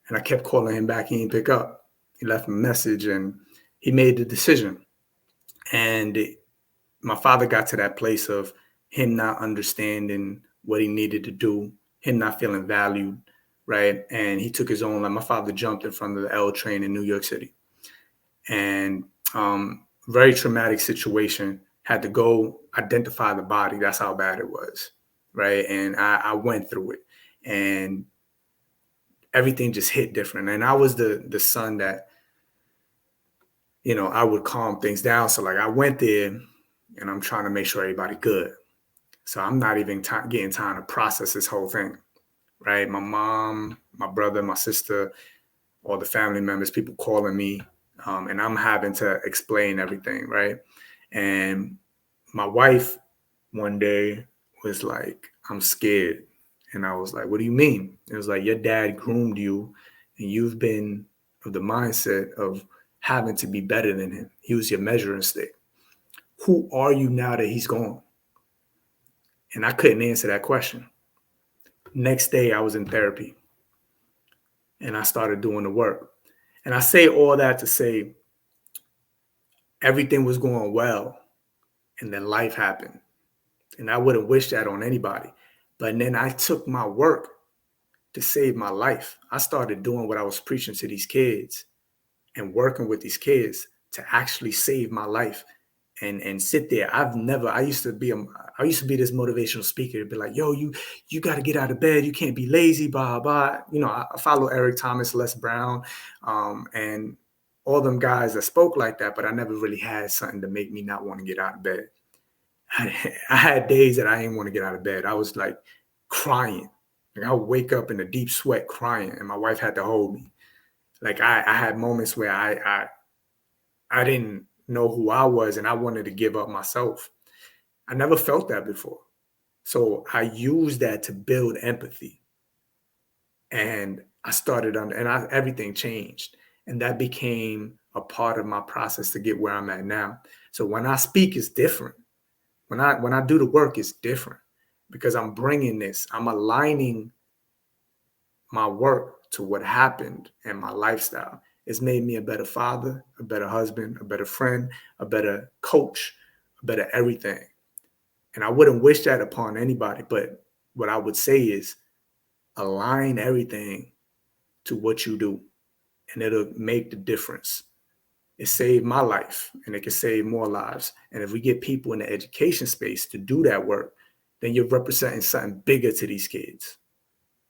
and I kept calling him back. He didn't pick up. He left a message, and he made the decision. And my father got to that place of him not understanding what he needed to do, him not feeling valued, right? And he took his own life. My father jumped in front of the L train in New York City. And very traumatic situation. Had to go identify the body. That's how bad it was, right? And I went through it, and everything just hit different. And I was the son that, I would calm things down. So I went there, and I'm trying to make sure everybody good. So I'm not even getting time to process this whole thing, right? My mom, my brother, my sister, all the family members, people calling me, and I'm having to explain everything, right? And my wife one day was like, I'm scared. And I was like, what do you mean? It was like, your dad groomed you and you've been of the mindset of having to be better than him. He was your measuring stick. Who are you now that he's gone? And I couldn't answer that question. Next day, I was in therapy and I started doing the work. And I say all that to say everything was going well. And then life happened. And I wouldn't wish that on anybody. But then I took my work to save my life. I started doing what I was preaching to these kids and working with these kids to actually save my life and sit there. I used to be this motivational speaker to be like, yo, you got to get out of bed. You can't be lazy, blah, blah. You know, I follow Eric Thomas, Les Brown, and all them guys that spoke like that, but I never really had something to make me not want to get out of bed. I had days that I didn't want to get out of bed. I was like crying. Like I would wake up in a deep sweat crying, and my wife had to hold me. Like I had moments where I didn't know who I was and I wanted to give up myself. I never felt that before. So I used that to build empathy. And I started everything changed. And that became a part of my process to get where I'm at now. So when I speak, it's different. When I do the work, it's different because I'm bringing this, I'm aligning my work to what happened and my lifestyle. It's made me a better father, a better husband, a better friend, a better coach, a better everything. And I wouldn't wish that upon anybody, but what I would say is align everything to what you do and it'll make the difference. It saved my life and it can save more lives. And if we get people in the education space to do that work, then you're representing something bigger to these kids.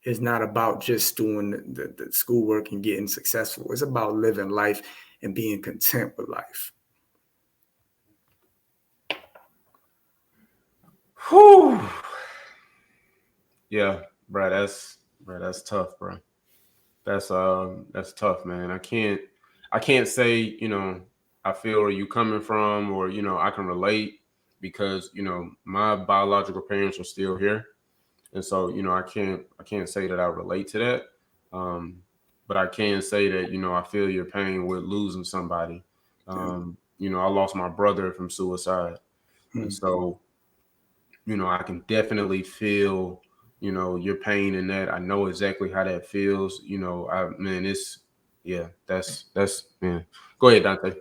It's not about just doing the schoolwork and getting successful. It's about living life and being content with life. Whew. Yeah, bro, that's tough, bro. That's tough, man. I can't say, I feel where you coming from or, I can relate because, my biological parents are still here. And so, I can't say that I relate to that. But I can say that, I feel your pain with losing somebody. I lost my brother from suicide. And so, I can definitely feel, your pain in that. I know exactly how that feels. That's man. Go ahead, Dante.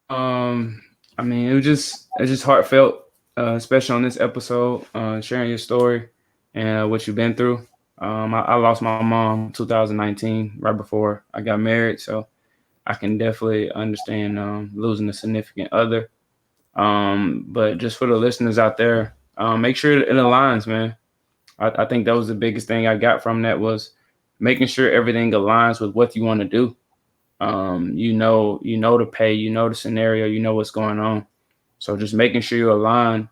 I mean, it's just heartfelt, especially on this episode, sharing your story and what you've been through. I lost my mom 2019, right before I got married, so I can definitely understand losing a significant other. But just for the listeners out there, make sure it aligns, man. I think that was the biggest thing I got from that was making sure everything aligns with what you want to do. The pay, the scenario, what's going on. So just making sure you align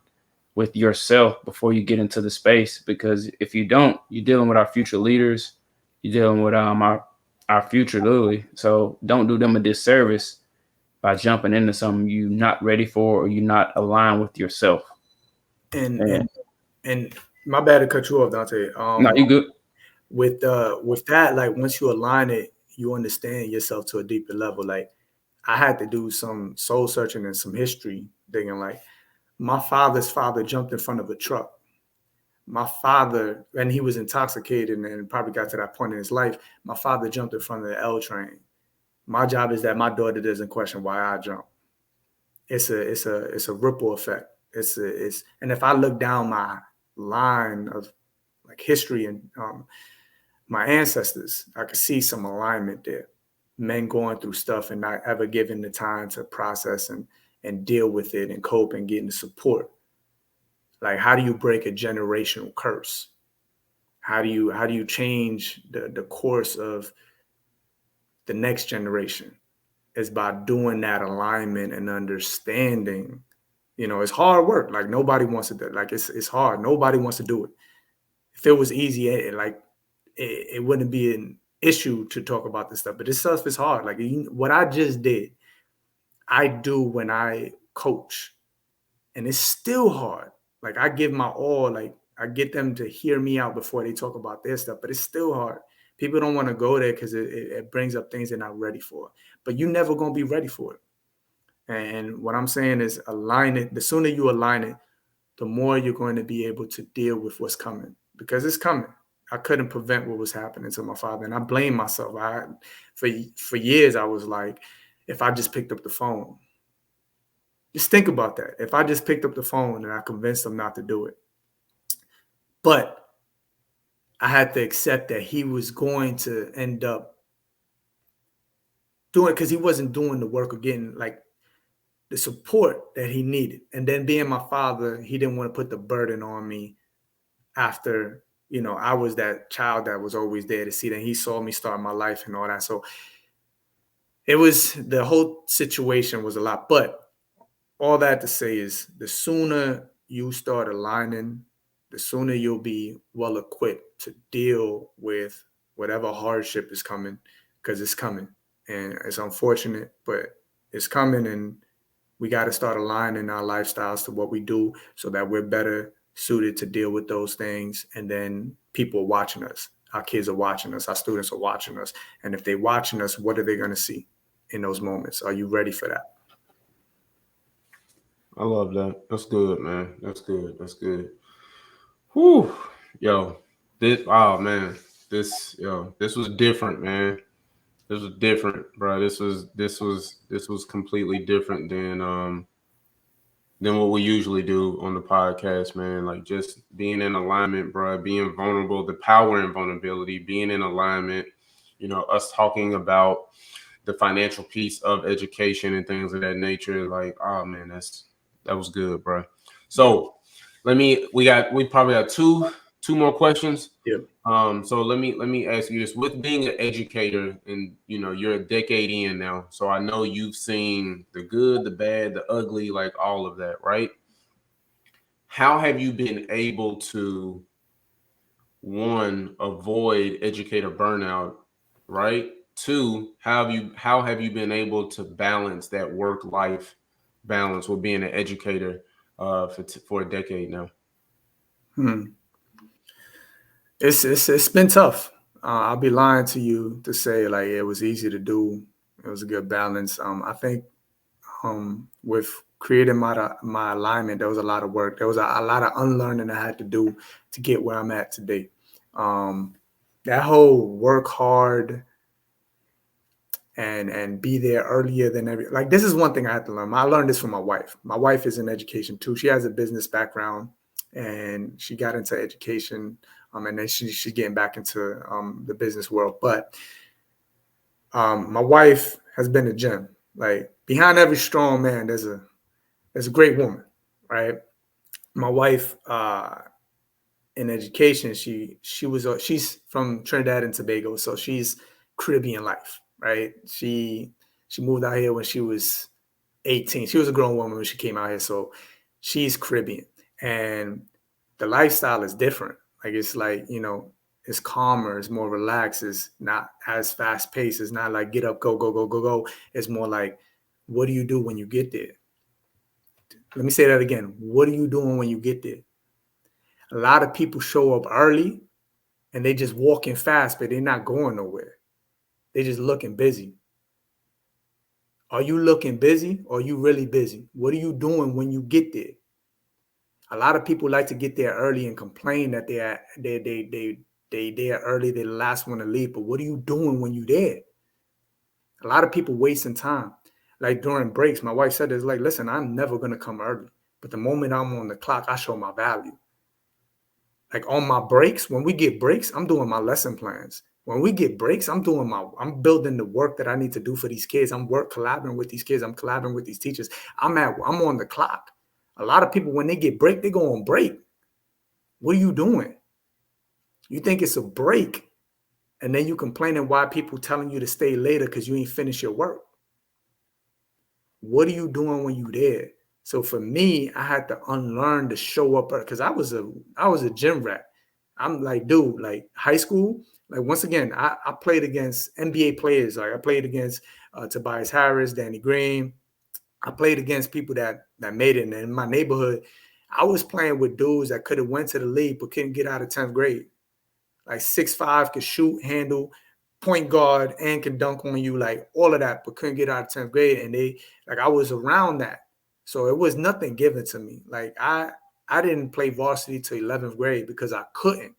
with yourself before you get into the space, because if you don't, you're dealing with our future leaders, you're dealing with our future literally. So don't do them a disservice by jumping into something you're not ready for or you're not aligned with yourself. And my bad to cut you off, Dante. No, you good. With that, like once you align it, you understand yourself to a deeper level. Like I had to do some soul searching and some history digging. Like my father's father jumped in front of a truck. My father, and he was intoxicated and probably got to that point in his life. My father jumped in front of the L train. My job is that my daughter doesn't question why I jump. It's a ripple effect. And if I look down my line of like history and my ancestors, I could see some alignment there. Men going through stuff and not ever given the time to process and deal with it and cope and getting the support. Like, how do you break a generational curse? How do you change the course of the next generation? Is by doing that alignment and understanding. It's hard work. Like nobody wants to do it. Like it's hard. Nobody wants to do it. If it was easy, it wouldn't be issue to talk about this stuff, but this stuff is hard. Like what I just did, I do when I coach, and it's still hard. Like I give my all, like I get them to hear me out before they talk about their stuff, but it's still hard. People don't want to go there because it brings up things they're not ready for, but you're never going to be ready for it. And what I'm saying is align it. The sooner you align it, the more you're going to be able to deal with what's coming, because it's coming. I couldn't prevent what was happening to my father, and I blame myself. For years, I was like, if I just picked up the phone, just think about that. If I just picked up the phone and I convinced him not to do it, but I had to accept that he was going to end up doing it because he wasn't doing the work of getting like the support that he needed. And then being my father, he didn't want to put the burden on me after, I was that child that was always there to see that. He saw me start my life and all that. So the whole situation was a lot. But all that to say is the sooner you start aligning, the sooner you'll be well equipped to deal with whatever hardship is coming, because it's coming. And it's unfortunate, but it's coming. And we got to start aligning our lifestyles to what we do so that we're better suited to deal with those things. And then people are watching us. Our kids are watching us. Our students are watching us. And if they're watching us, what are they going to see in those moments? Are you ready for that? I love that. That's good, man. That's good. That's good. Whew. Yo, this was different, man. This was different, bro. This was completely different than what we usually do on the podcast, man. Like just being in alignment, bro, being vulnerable, the power and vulnerability, being in alignment, us talking about the financial piece of education and things of that nature. Like, oh man, that was good, bro. So we probably have two more questions. Yeah. So let me ask you this: with being an educator, and you're a decade in now, so I know you've seen the good, the bad, the ugly, like all of that, right? How have you been able to, one, avoid educator burnout, right? Two, how have you been able to balance that work-life balance with being an educator for a decade now? It's been tough. I'll be lying to you to say like it was easy to do. It was a good balance. I think with creating my alignment, there was a lot of work. There was a lot of unlearning I had to do to get where I'm at today. That whole work hard and be there earlier than like this is one thing I had to learn. I learned this from my wife. My wife is in education too. She has a business background and she got into education. And then she's getting back into the business world. But my wife has been a gem. Like behind every strong man, there's a great woman, right? My wife in education, she's from Trinidad and Tobago, so she's Caribbean life, right? She moved out here when she was 18. She was a grown woman when she came out here, so she's Caribbean, and the lifestyle is different. Like it's like it's calmer, it's more relaxed, it's not as fast paced. It's not like get up, go, go, go, go, go. It's more like, what do you do when you get there? Let me say that again. What are you doing when you get there? A lot of people show up early and they just walking fast, but they're not going nowhere. They just looking busy. Are you looking busy or are you really busy? What are you doing when you get there? A lot of people like to get there early and complain that they there early, they're the last one to leave. But what are you doing when you're there? A lot of people wasting time. Like during breaks, my wife said, "It's like, listen, I'm never gonna come early, but the moment I'm on the clock, I show my value. Like on my breaks, when we get breaks, I'm doing my lesson plans. When we get breaks, I'm building the work that I need to do for these kids. I'm collaborating with these kids. I'm collaborating with these teachers. I'm on the clock. A lot of people, when they get break, they go on break. What are you doing? You think it's a break, and then you complaining why people telling you to stay later because you ain't finished your work. What are you doing when you there? So for me, I had to unlearn to show up because I was a gym rat. I'm like, dude, like high school, like once again, I played against NBA players. Like I played against Tobias Harris, Danny Green. I played against people that made it. And in my neighborhood, I was playing with dudes that could have went to the league but couldn't get out of 10th grade. Like 6'5", could shoot, handle, point guard, and can dunk on you, like all of that, but couldn't get out of 10th grade. And I was around that. So it was nothing given to me. Like I didn't play varsity till 11th grade because I couldn't.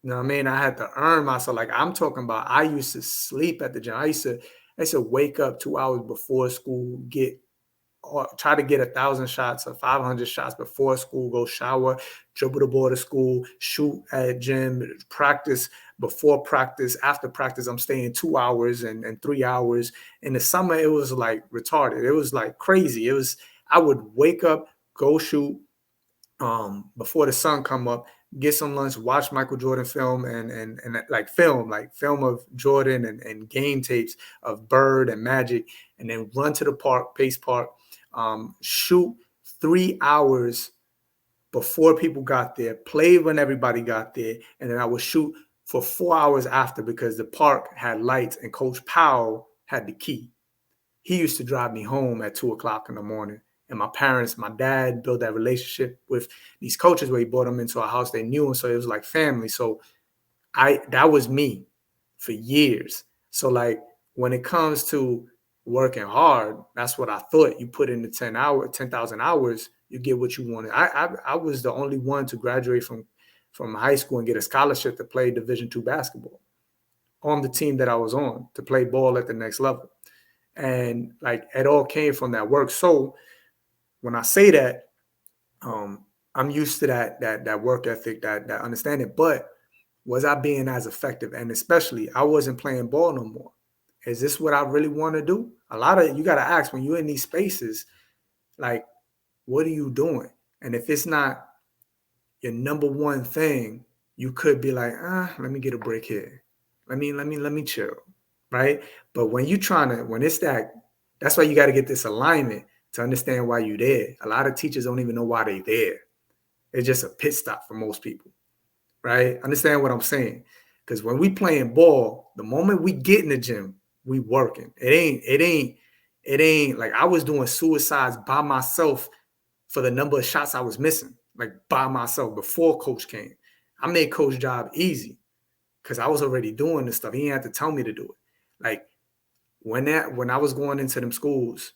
You know what I mean? I had to earn myself. Like I'm talking about, I used to sleep at the gym. I used to wake up 2 hours before school, try to get 1,000 shots or 500 shots before school, go shower, dribble the ball to school, shoot at gym, practice before practice. After practice, I'm staying 2 hours and 3 hours. In the summer, it was like retarded. It was like crazy. I would wake up, go shoot before the sun come up, get some lunch, watch Michael Jordan film and film of Jordan and game tapes of Bird and Magic, and then run to the park, Pace Park, shoot 3 hours before people got there, play when everybody got there, and then I would shoot for 4 hours after because the park had lights and Coach Powell had the key. He used to drive me home at 2 o'clock in the morning. And my dad built that relationship with these coaches where he brought them into a house. They knew him, so it was like family. So that was me for years. So like when it comes to working hard, that's what I thought. You put in the 10,000 hours, you get what you wanted. I was the only one to graduate from high school and get a scholarship to play Division II basketball on the team that I was on, to play ball at the next level. And like it all came from that work. So when I say that, I'm used to that work ethic, that understanding. But was I being as effective? And especially, I wasn't playing ball no more. Is this what I really want to do? You got to ask when you're in these spaces, like, what are you doing? And if it's not your number one thing, you could be like, let me get a break here. Let me chill, right? But when it's that's why you got to get this alignment to understand why you're there. A lot of teachers don't even know why they're there. It's just a pit stop for most people, right? Understand what I'm saying? Because when we playing ball, the moment we get in the gym, we working. It ain't like I was doing suicides by myself for the number of shots I was missing, like by myself before coach came. I made coach's job easy because I was already doing this stuff. He didn't have to tell me to do it. Like when I was going into them schools,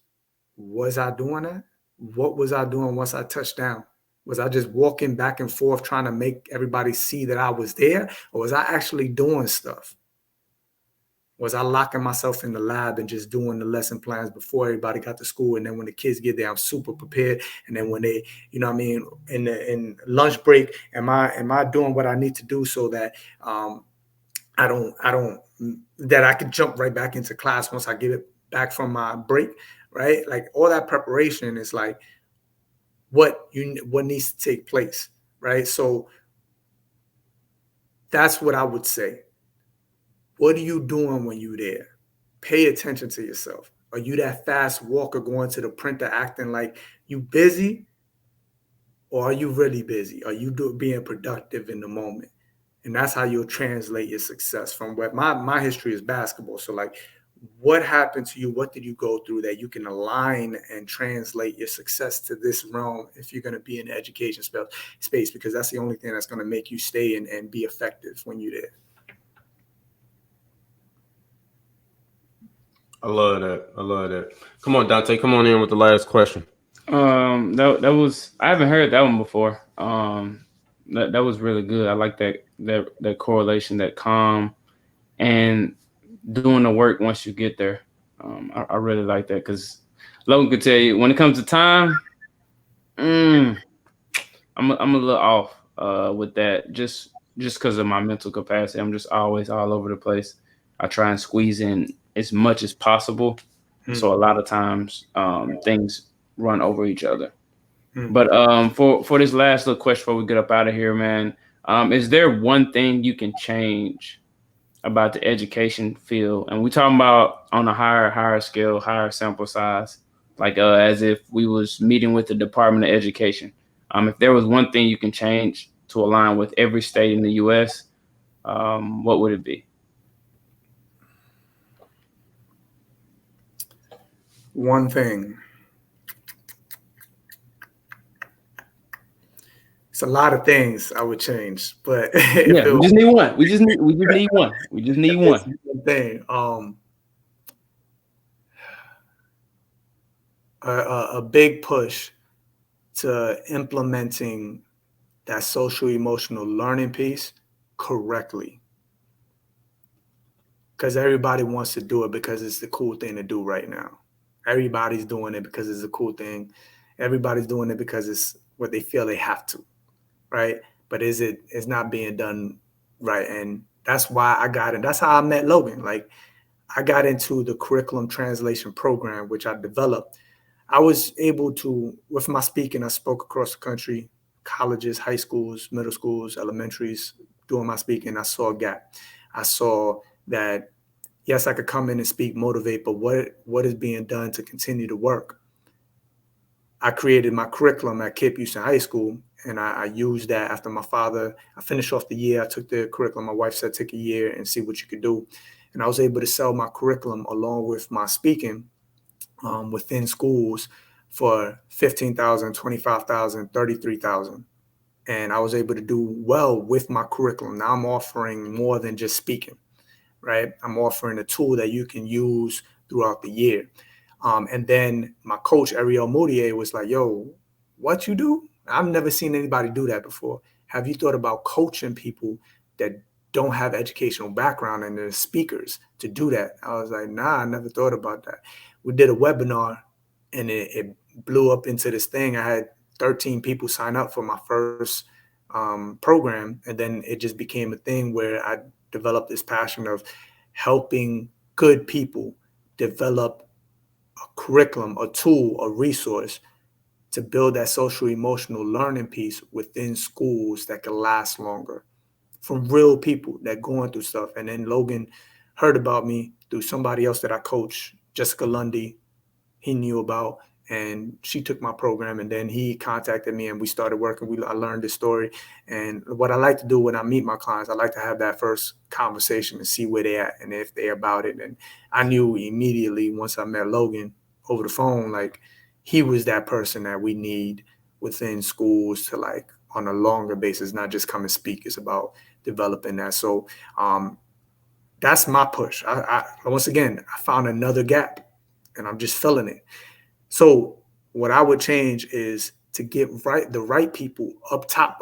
was I doing that? What was I doing once I touched down? Was I just walking back and forth trying to make everybody see that I was there? Or was I actually doing stuff? Was I locking myself in the lab and just doing the lesson plans before everybody got to school? And then when the kids get there, I'm super prepared. And then when they, you know what I mean, in lunch break, am I doing what I need to do so that that I could jump right back into class once I get it back from my break, right? Like all that preparation is like what needs to take place, right? So that's what I would say. What are you doing when you're there? Pay attention to yourself. Are you that fast walker going to the printer acting like you busy? Or are you really busy? Are you being productive in the moment? And that's how you'll translate your success. From what my history is basketball. So like, what happened to you? What did you go through that you can align and translate your success to this realm if you're going to be in the education space? Because that's the only thing that's going to make you stay and be effective when you're there. I love that. Come on, Dontay. Come on in with the last question. That was, I haven't heard that one before. That was really good. I like that correlation, that calm, and doing the work once you get there. I really like that because Logan could tell you when it comes to time, I'm a little off with that just because of my mental capacity. I'm just always all over the place. I try and squeeze in as much as possible. So a lot of times things run over each other. But for this last little question before we get up out of here, man, is there one thing you can change about the education field? And we talking about on a higher scale, higher sample size, like as if we was meeting with the Department of Education. If there was one thing you can change to align with every state in the U.S., what would it be? One thing. It's a lot of things I would change, but Yeah, we just need one. We just need one. We just need one. Thing. A big push to implementing that social emotional learning piece correctly. Because everybody wants to do it because it's the cool thing to do right now. Everybody's doing it because it's a cool thing. Everybody's doing it because it's what they feel they have to, right? But it's not being done right. And that's why I got it. That's how I met Logan. Like, I got into the curriculum translation program, which I developed. I was able to, with my speaking, I spoke across the country, colleges, high schools, middle schools, elementaries. Doing my speaking, I saw a gap. I saw that, yes, I could come in and speak, motivate, but what is being done to continue to work? I created my curriculum at Cape Houston High School, and I used that after my father. I finished off the year. I took the curriculum. My wife said, take a year and see what you could do. And I was able to sell my curriculum along with my speaking within schools for $15,000, $25,000, $33,000. And I was able to do well with my curriculum. Now I'm offering more than just speaking, right? I'm offering a tool that you can use throughout the year. And then my coach, Ariel Moutier, was like, yo, what you do? I've never seen anybody do that before. Have you thought about coaching people that don't have educational background and they're speakers to do that? I was like, nah, I never thought about that. We did a webinar and it blew up into this thing. I had 13 people sign up for my first program. And then it just became a thing where I developed this passion of helping good people develop a curriculum, a tool, a resource to build that social emotional learning piece within schools that can last longer from real people that going through stuff. And then Logan heard about me through somebody else that I coach, Jessica Lundy, he knew about, and she took my program, and then he contacted me and we started working. I learned this story. And what I like to do when I meet my clients, I like to have that first conversation and see where they at and if they're about it. And I knew immediately once I met Logan over the phone, like he was that person that we need within schools to, like, on a longer basis, not just come and speak. It's about developing that. So that's my push. I once again, I found another gap and I'm just filling it. So what I would change is to get the right people up top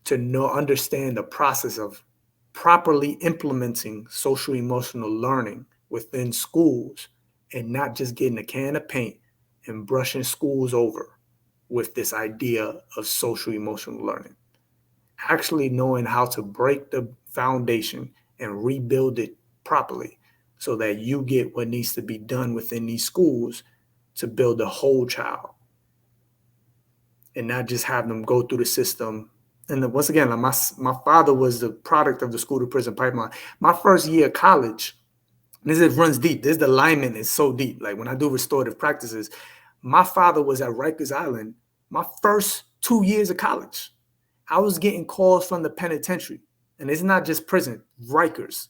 to understand the process of properly implementing social emotional learning within schools and not just getting a can of paint and brushing schools over with this idea of social emotional learning. Actually knowing how to break the foundation and rebuild it properly so that you get what needs to be done within these schools to build a whole child and not just have them go through the system. And then, once again, like my father was the product of the school to prison pipeline. My first year of college, it runs deep. The alignment is so deep. Like when I do restorative practices, my father was at Rikers Island my first 2 years of college. I was getting calls from the penitentiary, and it's not just prison, Rikers.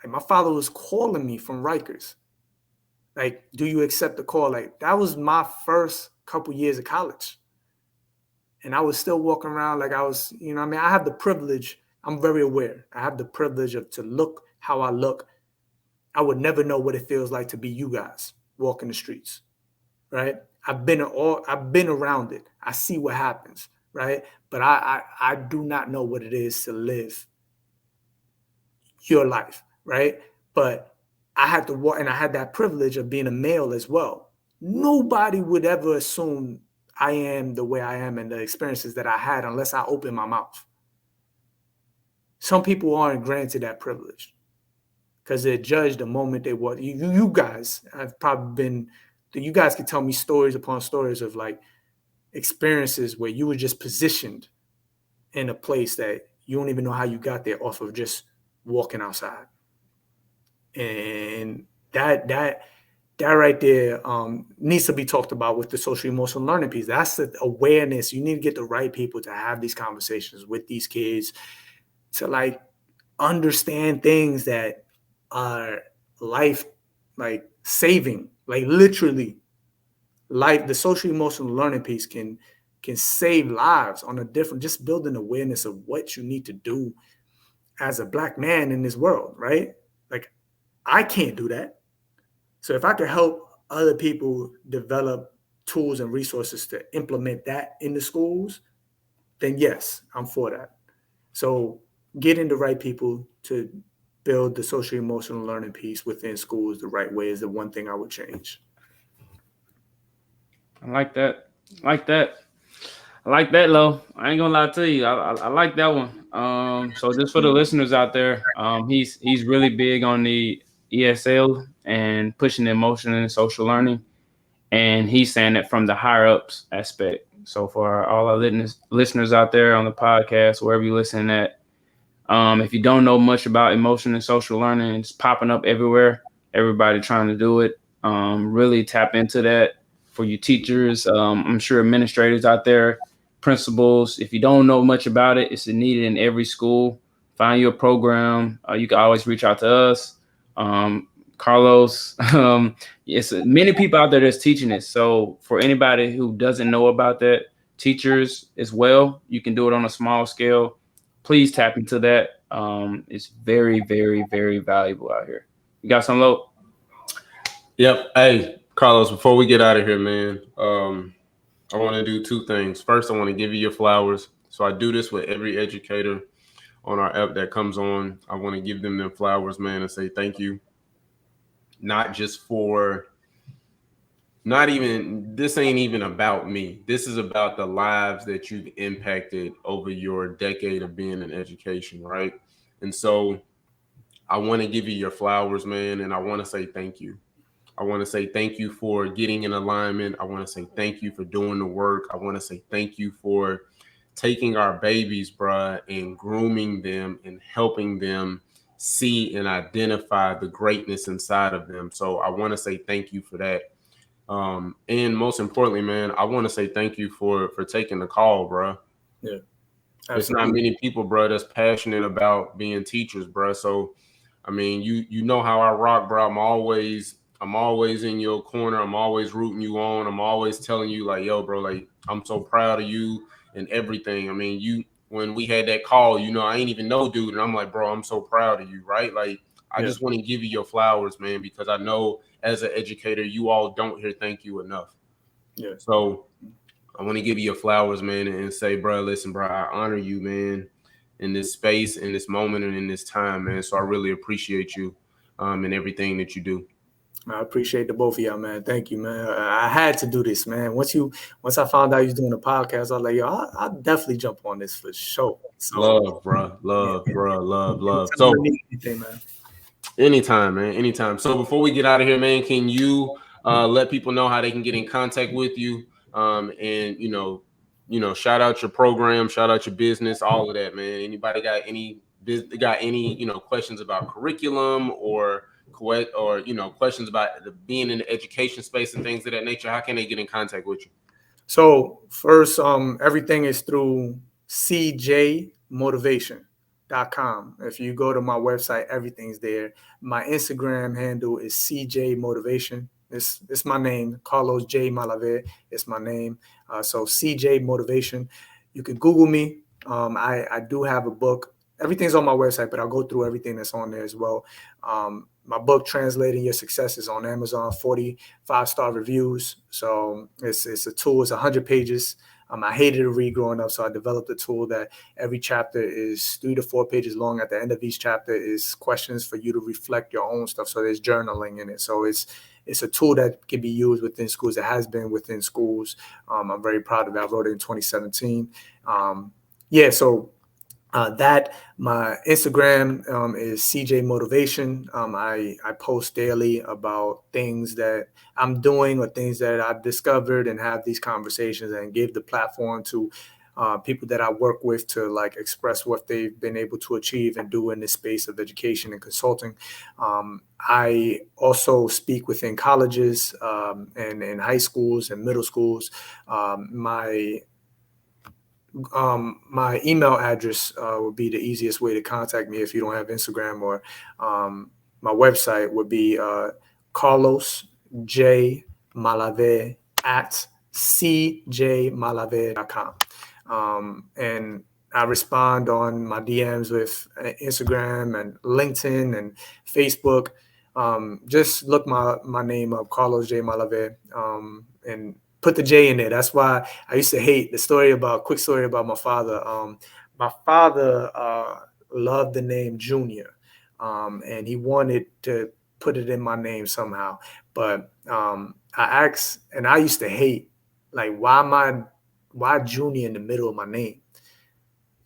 Like my father was calling me from Rikers. Like, do you accept the call? Like that was my first couple years of college. And I was still walking around like I was, I have the privilege. I'm very aware. I have the privilege to look how I look. I would never know what it feels like to be you guys walking the streets, right? I've been around it. I see what happens, right? But I do not know what it is to live your life, right? But I had to walk, and I had that privilege of being a male as well. Nobody would ever assume I am the way I am and the experiences that I had unless I open my mouth. Some people aren't granted that privilege because they're judged the moment they walk. You guys have probably been, you guys can tell me stories upon stories of like experiences where you were just positioned in a place that you don't even know how you got there off of just walking outside. And that that right there needs to be talked about with the social emotional learning piece. That's the awareness. You need to get the right people to have these conversations with these kids to like understand things that are life like saving, like literally life. The social emotional learning piece can save lives on a different, just building awareness of what you need to do as a Black man in this world, right? Like I can't do that. So if I could help other people develop tools and resources to implement that in the schools, then yes, I'm for that. So getting the right people to build the social emotional learning piece within schools the right way is the one thing I would change. I like that. I like that. I like that, Lo. I ain't gonna lie to you. I like that one. So just for the listeners out there, he's really big on the ESL and pushing emotion and social learning, and he's saying it from the higher ups aspect. So for all our listeners out there on the podcast, wherever you listen at, if you don't know much about emotion and social learning, it's popping up everywhere. Everybody trying to do it. Really tap into that for you teachers. I'm sure administrators out there, principals. If you don't know much about it, it's needed in every school. Find your program. You can always reach out to us. Carlos, it's many people out there that's teaching it. So for anybody who doesn't know about that, teachers as well, you can do it on a small scale. Please tap into that. It's very, very, very valuable out here. You got some low? Yep. Hey, Carlos, before we get out of here, man, I want to do two things. First, I want to give you your flowers. So I do this with every educator on our app that comes on. I want to give them their flowers, man, and say thank you. Not just for, not even, this ain't even about me. This is about the lives that you've impacted over your decade of being in education, right? And so I want to give you your flowers, man, and I want to say thank you. I want to say thank you for getting in alignment. I want to say thank you for doing the work. I want to say thank you for taking our babies, bruh, and grooming them and helping them see and identify the greatness inside of them. So I want to say thank you for that. And most importantly, man, I want to say thank you for taking the call, bruh. Yeah, It's not absolutely. many people, bruh, that's passionate about being teachers, bruh. So I mean, you know how I rock, bro. I'm always in your corner. I'm always rooting you on. I'm always telling you like, yo, bro, like I'm so proud of you and everything. I mean, you when we had that call, you know, I ain't even know, dude, and I'm like, bro, I'm so proud of you, right? Like, I Yeah, just want to give you your flowers, man, because I know as an educator, you all don't hear thank you enough. yeah. So I want to give you your flowers, man, and say, bro, listen, bro, I honor you, man, in this space, in this moment, and in this time, man. So I really appreciate you and everything that you do. I appreciate the both of y'all, man. Thank you, man. I had to do this, man. Once I found out you was doing a podcast, I was like, yo, I'll definitely jump on this for sure. So Love, bro. yeah, Love, bro. Love, love. anytime I So need anything, man. anytime, man. Anytime. So before we get out of here, man, can you let people know how they can get in contact with you? And shout out your program, shout out your business, all of that, man. Anybody got any questions about curriculum or questions about being in the education space and things of that nature? How can they get in contact with you? So first, everything is through cjmotivation.com. If you go to my website, everything's there. My Instagram handle is cjmotivation. It's my name, Carlos J. Malave. It's my name. So CJ Motivation. You can Google me. I do have a book. Everything's on my website, but I'll go through everything that's on there as well. My book, Translating Your Success, is on Amazon, 45-star reviews. So it's a tool. It's 100 pages. I hated to read growing up, so I developed a tool that every chapter is 3 to 4 pages long. At the end of each chapter is questions for you to reflect your own stuff. So there's journaling in it. So it's a tool that can be used within schools. It has been within schools. I'm very proud of it. I wrote it in 2017. So that my Instagram is CJ Motivation. I post daily about things that I'm doing or things that I've discovered and have these conversations and give the platform to people that I work with to like express what they've been able to achieve and do in this space of education and consulting. I also speak within colleges and in high schools and middle schools. My email address would be the easiest way to contact me if you don't have Instagram, or my website would be Carlos J. Malave at cjmalave.com. And I respond on my DMs with Instagram and LinkedIn and Facebook. Just look my name up, Carlos J. Malave, and put the J in there. That's why I used to hate quick story about my father. My father loved the name Junior, and he wanted to put it in my name somehow. But I asked, and I used to hate, like, why Junior in the middle of my name?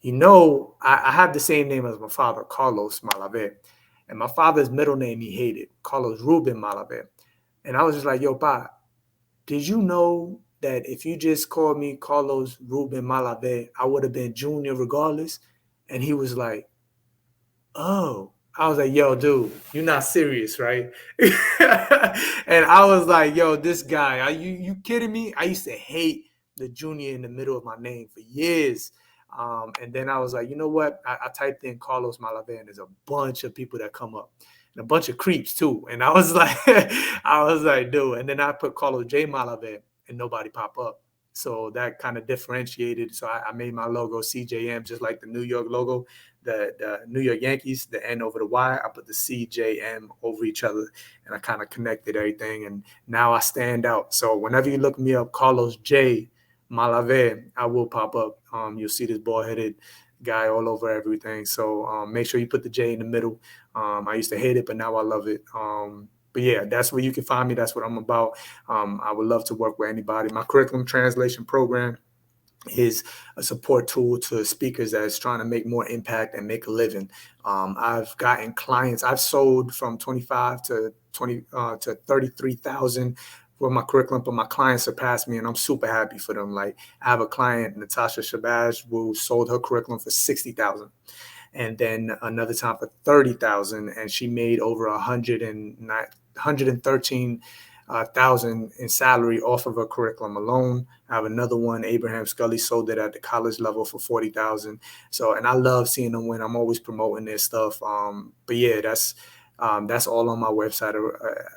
I have the same name as my father, Carlos Malave. And my father's middle name he hated, Carlos Ruben Malave. And I was just like, yo, Pa, did you know that if you just called me Carlos Ruben Malave, I would have been Junior regardless? And he was like, oh. I was like, yo, dude, you're not serious, right? And I was like, yo, this guy, are you kidding me? I used to hate the Junior in the middle of my name for years. And then I was like, you know what? I typed in Carlos Malave, and there's a bunch of people that come up, and a bunch of creeps too. And I was like, dude. And then I put Carlos J. Malave, and nobody pop up. So that kind of differentiated. So I made my logo CJM, just like the New York logo, the New York Yankees, the N over the Y. I put the CJM over each other, and I kind of connected everything. And now I stand out. So whenever you look me up, Carlos J. Malave, I will pop up. You'll see this bald-headed guy all over everything. So make sure you put the J in the middle. I used to hate it, but now I love it. But yeah, that's where you can find me. That's what I'm about. I would love to work with anybody. My curriculum translation program is a support tool to speakers that's trying to make more impact and make a living. I've gotten clients. I've sold from 25 to 33,000 for my curriculum, but my clients surpassed me, and I'm super happy for them. Like, I have a client, Natasha Shabazz, who sold her curriculum for 60,000. And then another time for 30,000, and she made over 113,000 in salary off of her curriculum alone. I have another one, Abraham Scully, sold it at the college level for 40,000. So, and I love seeing them win. I'm always promoting their stuff. But yeah, that's all on my website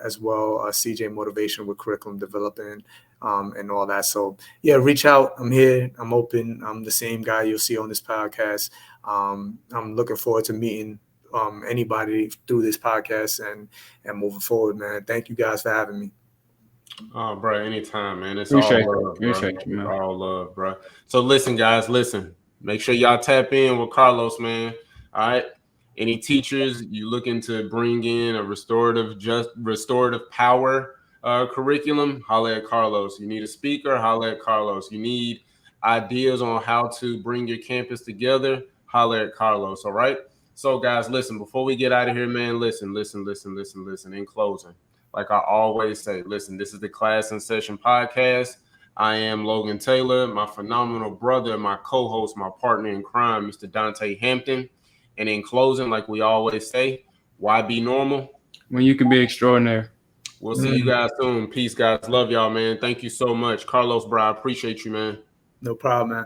as well. CJ Motivation with curriculum developing and all that. So yeah, reach out. I'm here. I'm open. I'm the same guy you'll see on this podcast. I'm looking forward to meeting anybody through this podcast and moving forward, man. Thank you guys for having me. Oh, bro, anytime, man. It's Appreciate all love, bro. Appreciate you, man. It's all love, bro. So listen, guys, listen. Make sure y'all tap in with Carlos, man. All right. Any teachers you looking to bring in a restorative power curriculum, holla at Carlos. You need a speaker, holla at Carlos. You need ideas on how to bring your campus together, holla at Carlos. All right. So, guys, listen, before we get out of here, man, listen. In closing, like I always say, listen, this is the Class in Session podcast. I am Logan Taylor, my phenomenal brother, my co-host, my partner in crime, Mr. Dontay Hampton. And in closing, like we always say, Y.B.Normal. When you can be extraordinary. We'll see you guys soon. Peace, guys. Love y'all, man. Thank you so much. Carlos, bro, I appreciate you, man. No problem, man.